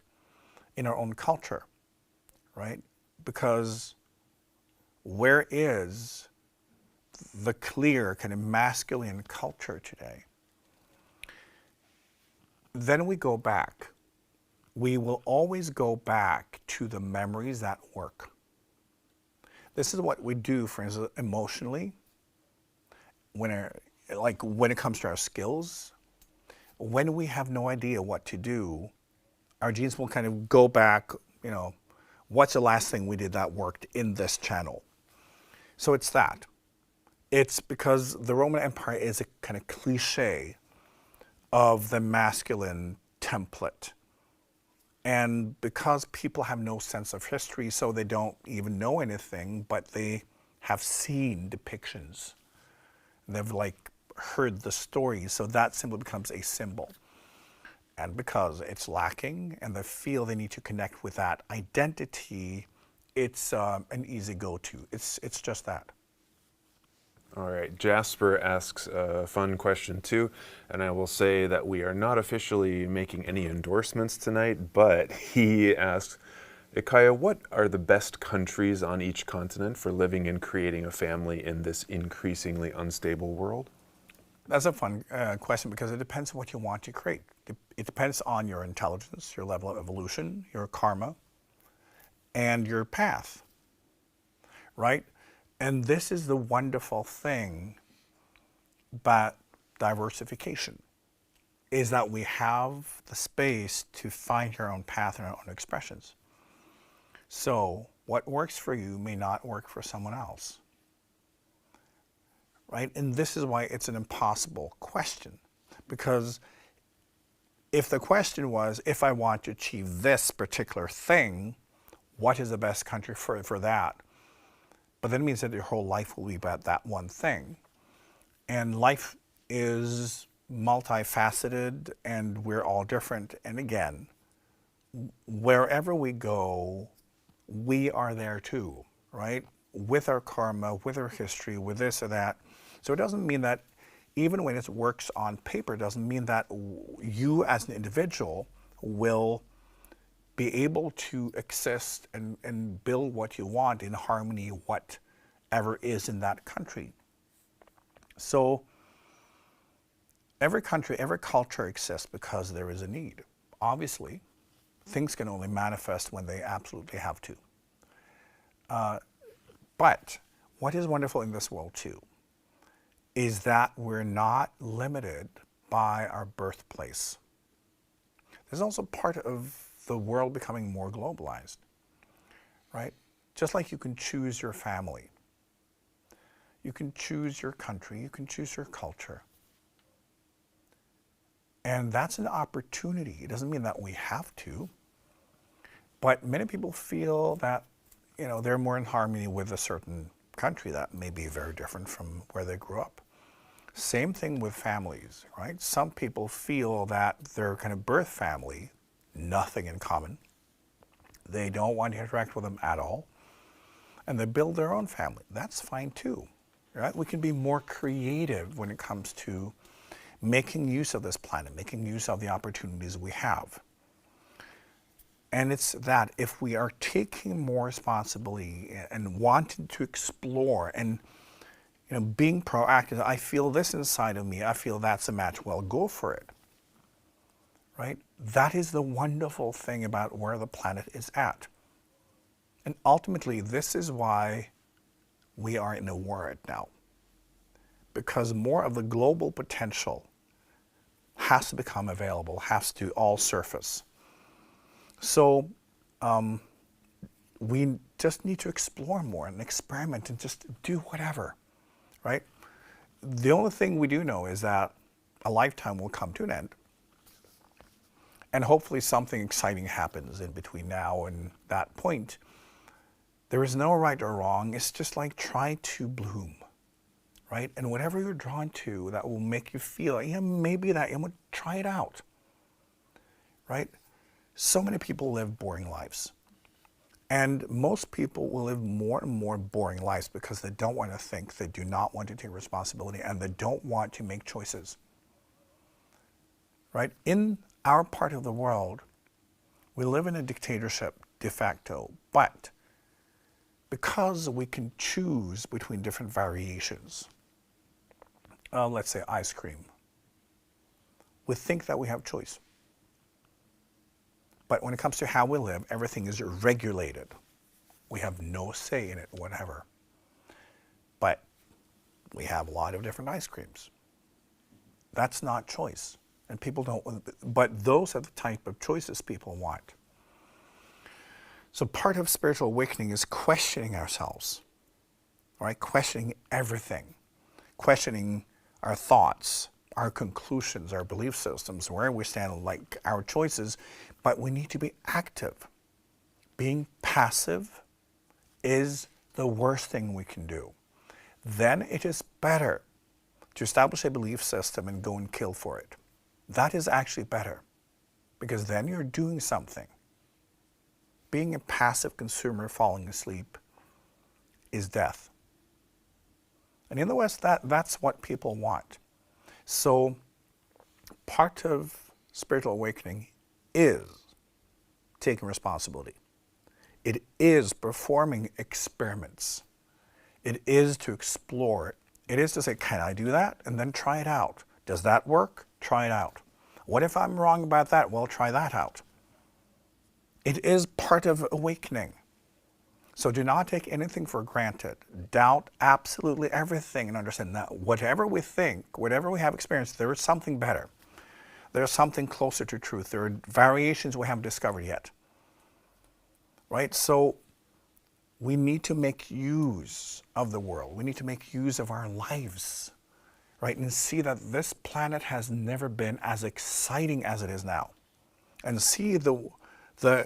in our own culture, right? Because where is the clear kind of masculine culture today? Then we go back. We will always go back to the memories that work. This is what we do, for instance, emotionally, when it comes to our skills. When we have no idea what to do, our genes will kind of go back, you know, what's the last thing we did that worked in this channel? So it's that. It's because the Roman Empire is a kind of cliche of the masculine template. And because people have no sense of history, so they don't even know anything, but they have seen depictions. They've like heard the stories, so that simply becomes a symbol. And because it's lacking and they feel they need to connect with that identity, it's an easy go-to. It's just that. All right, Jasper asks a fun question too, and I will say that we are not officially making any endorsements tonight, but he asks, IKYA, what are the best countries on each continent for living and creating a family in this increasingly unstable world? That's a fun question because it depends on what you want to create. It depends on your intelligence, your level of evolution, your karma, and your path, right? And this is the wonderful thing about diversification, is that we have the space to find our own path and our own expressions. So what works for you may not work for someone else, right? And this is why it's an impossible question, because if the question was, if I want to achieve this particular thing, what is the best country for that? But then it means that your whole life will be about that one thing. And life is multifaceted, and we're all different. And again, wherever we go, we are there too, right? With our karma, with our history, with this or that. So it doesn't mean that even when it works on paper, it doesn't mean that you as an individual will be able to exist and build what you want in harmony, whatever is in that country. So every country, every culture exists because there is a need. Obviously, things can only manifest when they absolutely have to. But what is wonderful in this world too is that we're not limited by our birthplace. There's also part of the world becoming more globalized, right? Just like you can choose your family, you can choose your country, you can choose your culture. And that's an opportunity. It doesn't mean that we have to, but many people feel that, you know, they're more in harmony with a certain country that may be very different from where they grew up. Same thing with families, right? Some people feel that their kind of birth family, nothing in common. They don't want to interact with them at all. And they build their own family. That's fine too, right? We can be more creative when it comes to making use of this planet, making use of the opportunities we have. And it's that if we are taking more responsibility and wanting to explore and, you know, being proactive, I feel this inside of me, I feel that's a match, well, go for it, right? That is the wonderful thing about where the planet is at. And ultimately, this is why we are in a war right now, because more of the global potential has to become available, has to all surface. So we just need to explore more and experiment and just do whatever, right? The only thing we do know is that a lifetime will come to an end. And hopefully something exciting happens in between now and that point. There is no right or wrong. It's just like try to bloom, right? And whatever you're drawn to that will make you feel, yeah, maybe that, and try it out, right? So many people live boring lives. And most people will live more and more boring lives because they don't want to think, they do not want to take responsibility, and they don't want to make choices, right? In our part of the world, we live in a dictatorship de facto, but because we can choose between different variations, let's say ice cream, we think that we have choice. But when it comes to how we live, everything is regulated. We have no say in it, whatever. But we have a lot of different ice creams. That's not choice. And people don't, but those are the type of choices people want. So part of spiritual awakening is questioning ourselves, right? Questioning everything, questioning our thoughts, our conclusions, our belief systems, where we stand, like our choices, but we need to be active. Being passive is the worst thing we can do. Then it is better to establish a belief system and go and kill for it. That is actually better, because then you're doing something. Being a passive consumer falling asleep is death. And in the West, that's what people want. So part of spiritual awakening is taking responsibility. It is performing experiments. It is to explore it. It is to say, can I do that? And then try it out. Does that work? Try it out. What if I'm wrong about that? Well, try that out. It is part of awakening. So do not take anything for granted. Doubt absolutely everything and understand that whatever we think, whatever we have experienced, there is something better. There's something closer to truth. There are variations we haven't discovered yet. Right? So we need to make use of the world. We need to make use of our lives. Right? And see that this planet has never been as exciting as it is now. And see the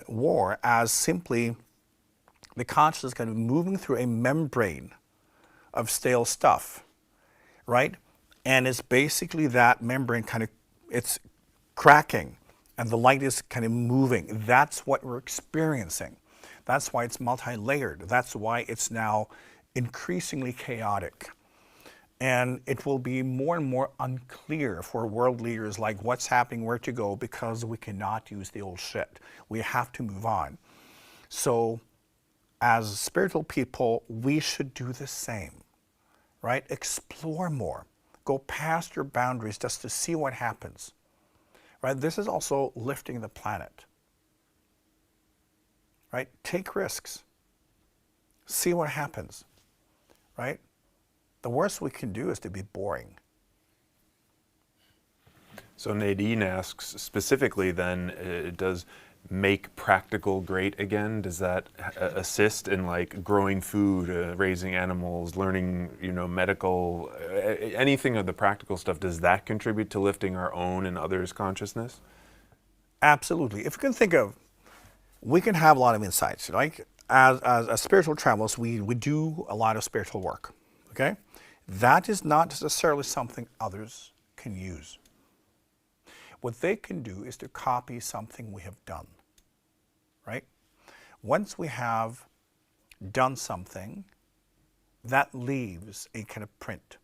war as simply the consciousness kind of moving through a membrane of stale stuff, right? And it's basically that membrane kind of, it's cracking and the light is kind of moving. That's what we're experiencing. That's why it's multi-layered. That's why it's now increasingly chaotic. And it will be more and more unclear for world leaders like what's happening, where to go, because we cannot use the old shit. We have to move on. So as spiritual people, we should do the same, right? Explore more. Go past your boundaries just to see what happens, right? This is also lifting the planet, right? Take risks. See what happens, right? The worst we can do is to be boring. So Nadine asks specifically then, does make practical great again? Does that assist in like growing food, raising animals, learning, medical, anything of the practical stuff? Does that contribute to lifting our own and others' consciousness? Absolutely. If you can think of, we can have a lot of insights. Like as spiritual travelers, we do a lot of spiritual work. Okay, that is not necessarily something others can use. What they can do is to copy something we have done, right? Once we have done something, that leaves a kind of print.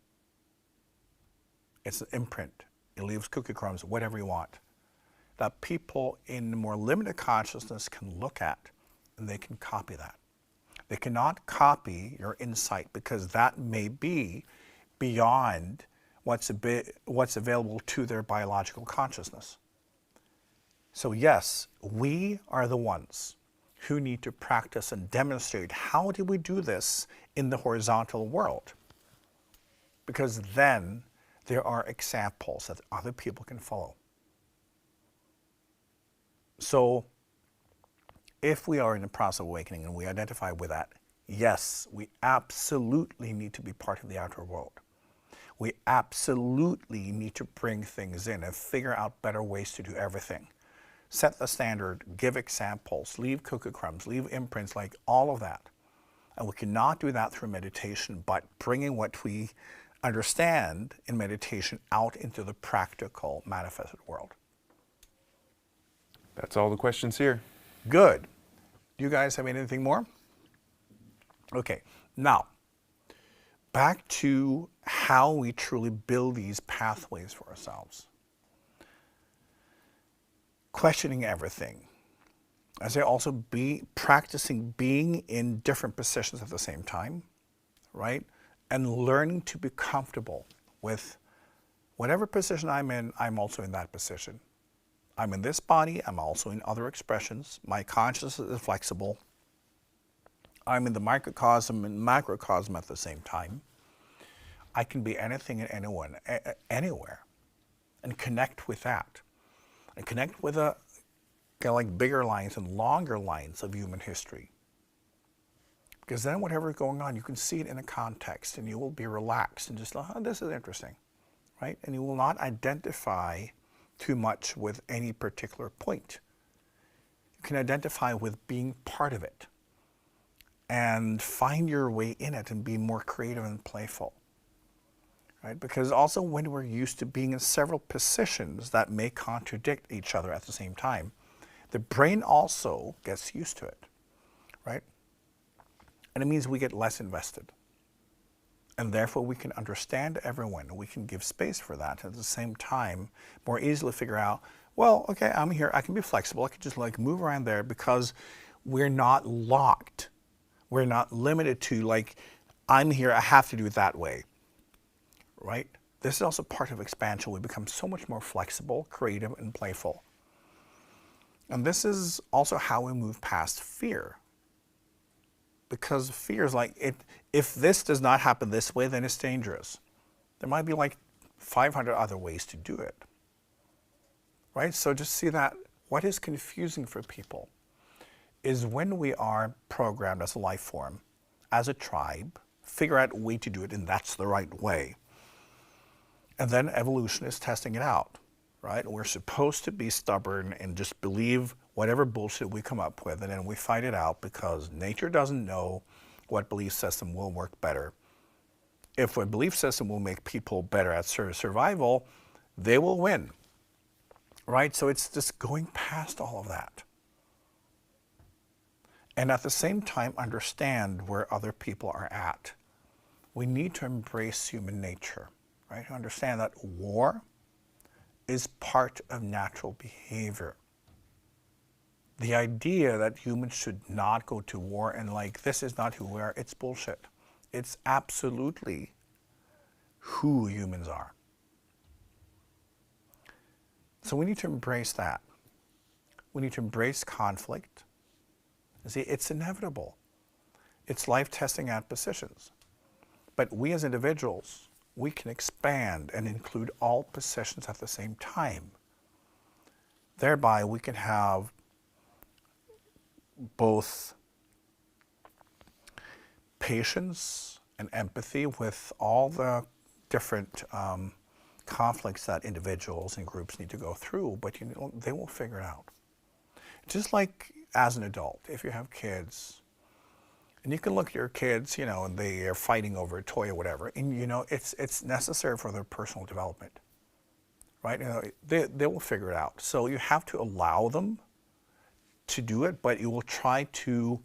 It's an imprint. It leaves cookie crumbs, whatever you want, that people in more limited consciousness can look at and they can copy that. They cannot copy your insight because that may be beyond what's available to their biological consciousness. So yes, we are the ones who need to practice and demonstrate how do we do this in the horizontal world. Because then there are examples that other people can follow. So if we are in the process of awakening and we identify with that, yes, we absolutely need to be part of the outer world. We absolutely need to bring things in and figure out better ways to do everything. Set the standard, give examples, leave cookie crumbs, leave imprints, like all of that. And we cannot do that through meditation, but bringing what we understand in meditation out into the practical, manifested world. That's all the questions here. Good. Do you guys have anything more? Okay, now, back to how we truly build these pathways for ourselves. Questioning everything. I say also practicing being in different positions at the same time, right? And learning to be comfortable with whatever position I'm in, I'm also in that position. I'm in this body, I'm also in other expressions. My consciousness is flexible. I'm in the microcosm and macrocosm at the same time. I can be anything and anyone, anywhere, and connect with that. And connect with a kind of like bigger lines and longer lines of human history. Because then whatever is going on, you can see it in a context and you will be relaxed and just, oh, this is interesting, right? And you will not identify too much with any particular point. You can identify with being part of it and find your way in it and be more creative and playful. Right? Because also when we're used to being in several positions that may contradict each other at the same time, the brain also gets used to it, right? And it means we get less invested. And therefore we can understand everyone, and we can give space for that. At the same time, more easily figure out, well, okay, I'm here, I can be flexible, I can just like move around there because we're not locked. We're not limited to like, I'm here, I have to do it that way. Right? This is also part of expansion. We become so much more flexible, creative, and playful. And this is also how we move past fear. because fear is like, if this does not happen this way, then it's dangerous. There might be like 500 other ways to do it, right? So just see that what is confusing for people is when we are programmed as a life form, as a tribe, figure out a way to do it, and that's the right way. And then evolution is testing it out, right? We're supposed to be stubborn and just believe whatever bullshit we come up with, and then we fight it out because nature doesn't know what belief system will work better. If a belief system will make people better at survival, they will win, right? So it's just going past all of that. And at the same time, understand where other people are at. We need to embrace human nature, right? To understand that war is part of natural behavior. The idea that humans should not go to war and like, this is not who we are, it's bullshit. It's absolutely who humans are. So we need to embrace that. We need to embrace conflict. See, it's inevitable. It's life testing out positions. But we as individuals, we can expand and include all positions at the same time. Thereby, we can have both patience and empathy with all the different conflicts that individuals and groups need to go through, but they will figure it out. Just like as an adult, if you have kids, and you can look at your kids, and they are fighting over a toy or whatever, and it's necessary for their personal development, right? They will figure it out. So you have to allow them to do it, but you will try to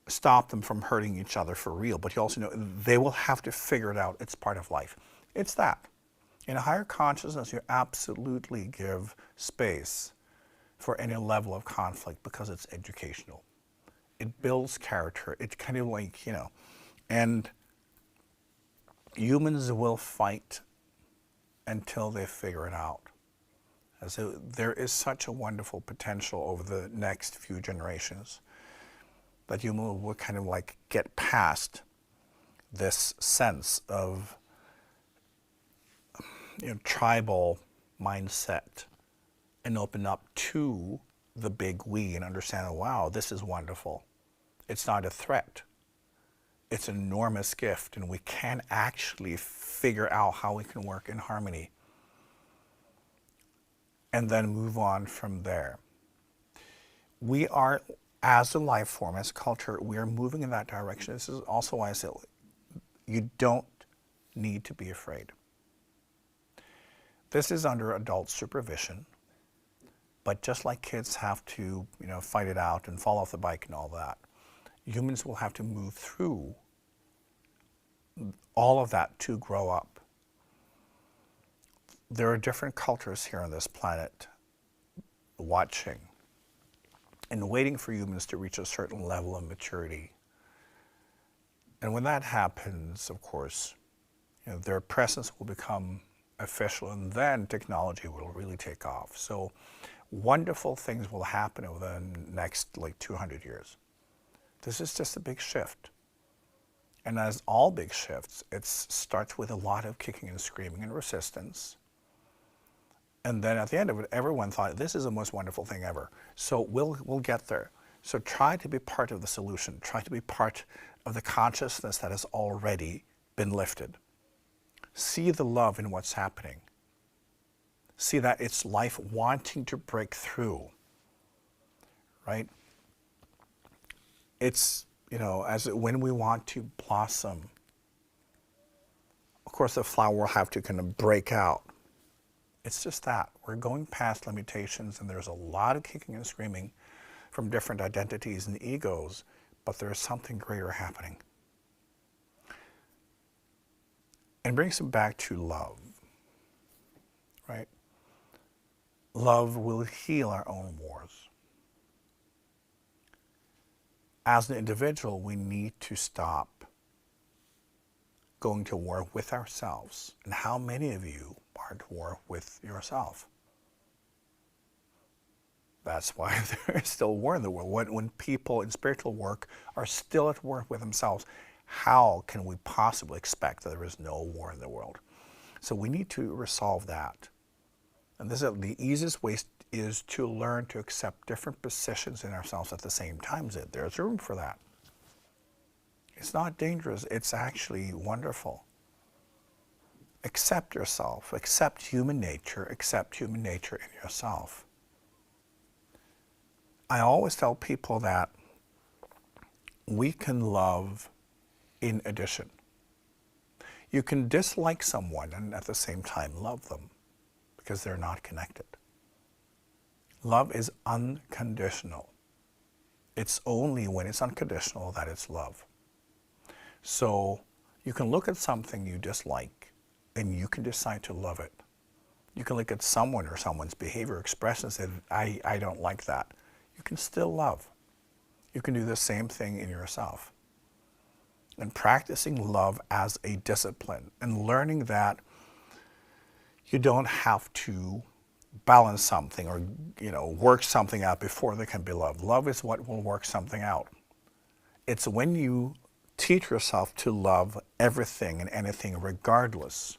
stop them from hurting each other for real. But you also know they will have to figure it out. It's part of life. It's that. In a higher consciousness, you absolutely give space for any level of conflict because it's educational. It builds character. It's kind of like, and humans will fight until they figure it out. And so there is such a wonderful potential over the next few generations that humans will kind of like get past this sense of tribal mindset and open up to the big we and understand, wow, this is wonderful. It's not a threat. It's an enormous gift, and we can actually figure out how we can work in harmony and then move on from there. We are, as a life form, as a culture, we are moving in that direction. This is also why I say you don't need to be afraid. This is under adult supervision, but just like kids have to, fight it out and fall off the bike and all that, humans will have to move through all of that to grow up. There are different cultures here on this planet watching and waiting for humans to reach a certain level of maturity. And when that happens, of course, their presence will become official, and then technology will really take off. So wonderful things will happen over the next 200 years. This is just a big shift. And as all big shifts, it starts with a lot of kicking and screaming and resistance. And then at the end of it, everyone thought, this is the most wonderful thing ever. So we'll get there. So try to be part of the solution. Try to be part of the consciousness that has already been lifted. See the love in what's happening. See that it's life wanting to break through, right? It's, when we want to blossom, of course the flower will have to kind of break out. It's just that. We're going past limitations, and there's a lot of kicking and screaming from different identities and egos, but there's something greater happening. And brings them back to love, right? Love will heal our own wars. As an individual, we need to stop going to war with ourselves. And how many of you are at war with yourself? That's why there is still war in the world. When people in spiritual work are still at war with themselves, how can we possibly expect that there is no war in the world? So we need to resolve that. And this is the easiest way is to learn to accept different positions in ourselves at the same time. There's room for that. It's not dangerous. It's actually wonderful. Accept yourself. Accept human nature. Accept human nature in yourself. I always tell people that we can love in addition. You can dislike someone and at the same time love them because they're not connected. Love is unconditional. It's only when it's unconditional that it's love. So you can look at something you dislike and you can decide to love it. You can look at someone or someone's behavior, expressions, and say, I don't like that. You can still love. You can do the same thing in yourself. And practicing love as a discipline and learning that you don't have to balance something or work something out before there can be love. Love is what will work something out. It's when you teach yourself to love everything and anything regardless,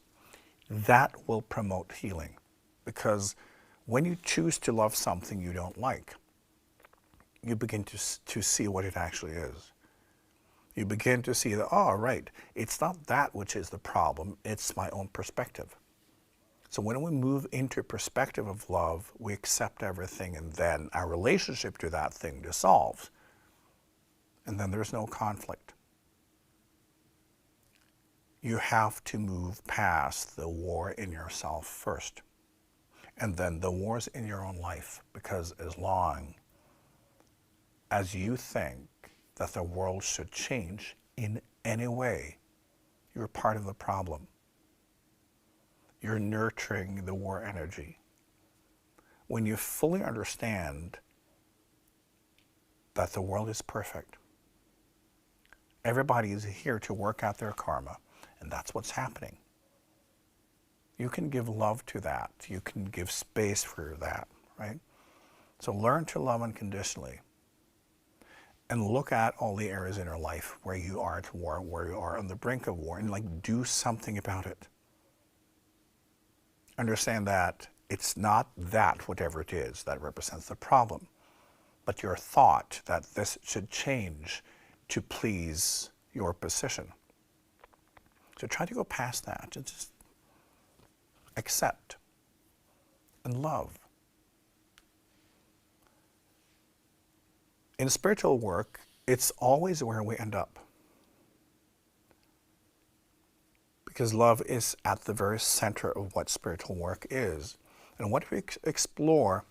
that will promote healing. Because when you choose to love something you don't like, you begin to see what it actually is. You begin to see that, oh, right, it's not that which is the problem, it's my own perspective. So when we move into a perspective of love, we accept everything, and then our relationship to that thing dissolves. And then there's no conflict. You have to move past the war in yourself first, and then the wars in your own life, because as long as you think that the world should change in any way, you're part of the problem. You're nurturing the war energy. When you fully understand that the world is perfect, everybody is here to work out their karma, and that's what's happening. You can give love to that. You can give space for that, right? So learn to love unconditionally. And look at all the areas in your life where you are at war, where you are on the brink of war, and do something about it. Understand that it's not that, whatever it is, that represents the problem, but your thought that this should change to please your position. So try to go past that and just accept and love. In spiritual work, it's always where we end up. Because love is at the very center of what spiritual work is. And what we explore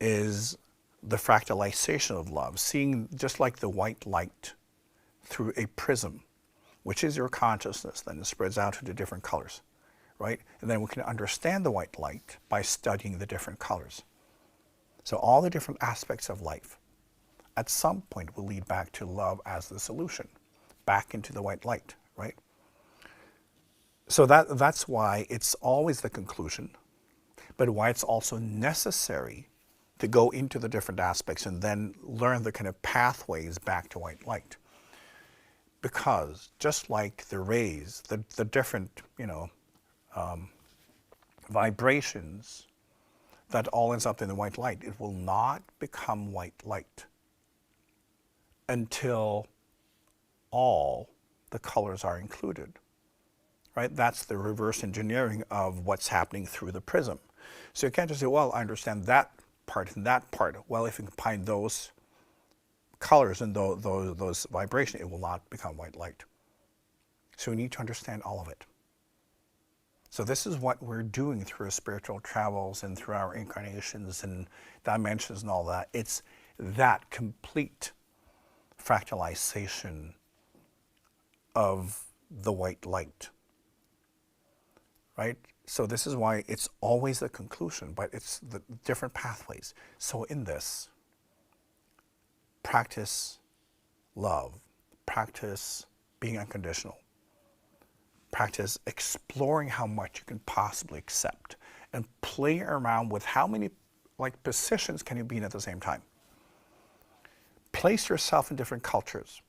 is the fractalization of love, seeing just like the white light through a prism, which is your consciousness, then it spreads out into different colors, right? And then we can understand the white light by studying the different colors. So all the different aspects of life at some point will lead back to love as the solution, back into the white light, right? So that's why it's always the conclusion, but why it's also necessary to go into the different aspects and then learn the kind of pathways back to white light. Because just like the rays, the different, vibrations that all ends up in the white light, it will not become white light until all the colors are included, right? That's the reverse engineering of what's happening through the prism. So you can't just say, well, I understand that part and that part. Well, if you combine those colors and those vibrations, it will not become white light. So we need to understand all of it. So this is what we're doing through our spiritual travels and through our incarnations and dimensions and all that. It's that complete fractalization of the white light, right? So this is why it's always the conclusion, but it's the different pathways. So in this, practice love, practice being unconditional, practice exploring how much you can possibly accept, and play around with how many like positions can you be in at the same time? Place yourself in different cultures.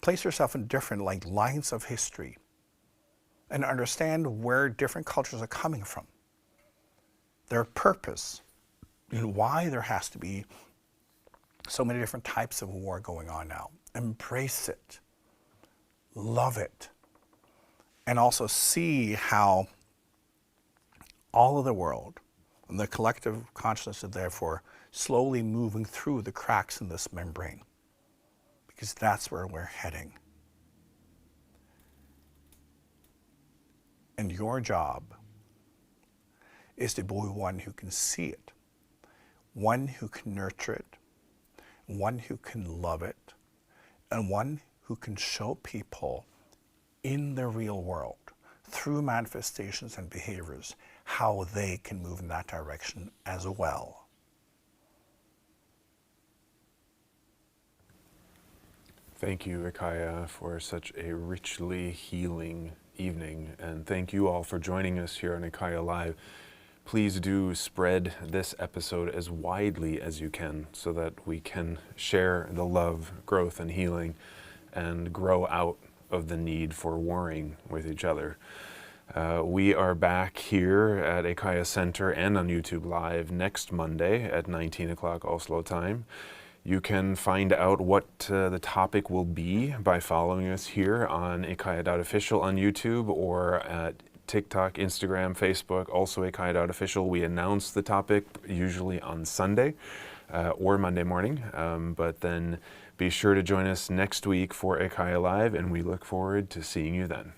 Place yourself in different like lines of history and understand where different cultures are coming from. Their purpose and why there has to be so many different types of war going on now. Embrace it. Love it. And also see how all of the world and the collective consciousness is therefore slowly moving through the cracks in this membrane, because that's where we're heading. And your job is to be one who can see it, one who can nurture it, one who can love it, and one who can show people in the real world, through manifestations and behaviors, how they can move in that direction as well. Thank you, IKYA, for such a richly healing evening, and thank you all for joining us here on IKYA Live. Please do spread this episode as widely as you can so that we can share the love, growth, and healing and grow out of the need for warring with each other. We are back here at IKYA Center and on YouTube Live next Monday at 19 o'clock Oslo time. You can find out what the topic will be by following us here on IKYA.official on YouTube or at TikTok, Instagram, Facebook, also IKYA.official. We announce the topic usually on Sunday or Monday morning, but then be sure to join us next week for IKYA Live, and we look forward to seeing you then.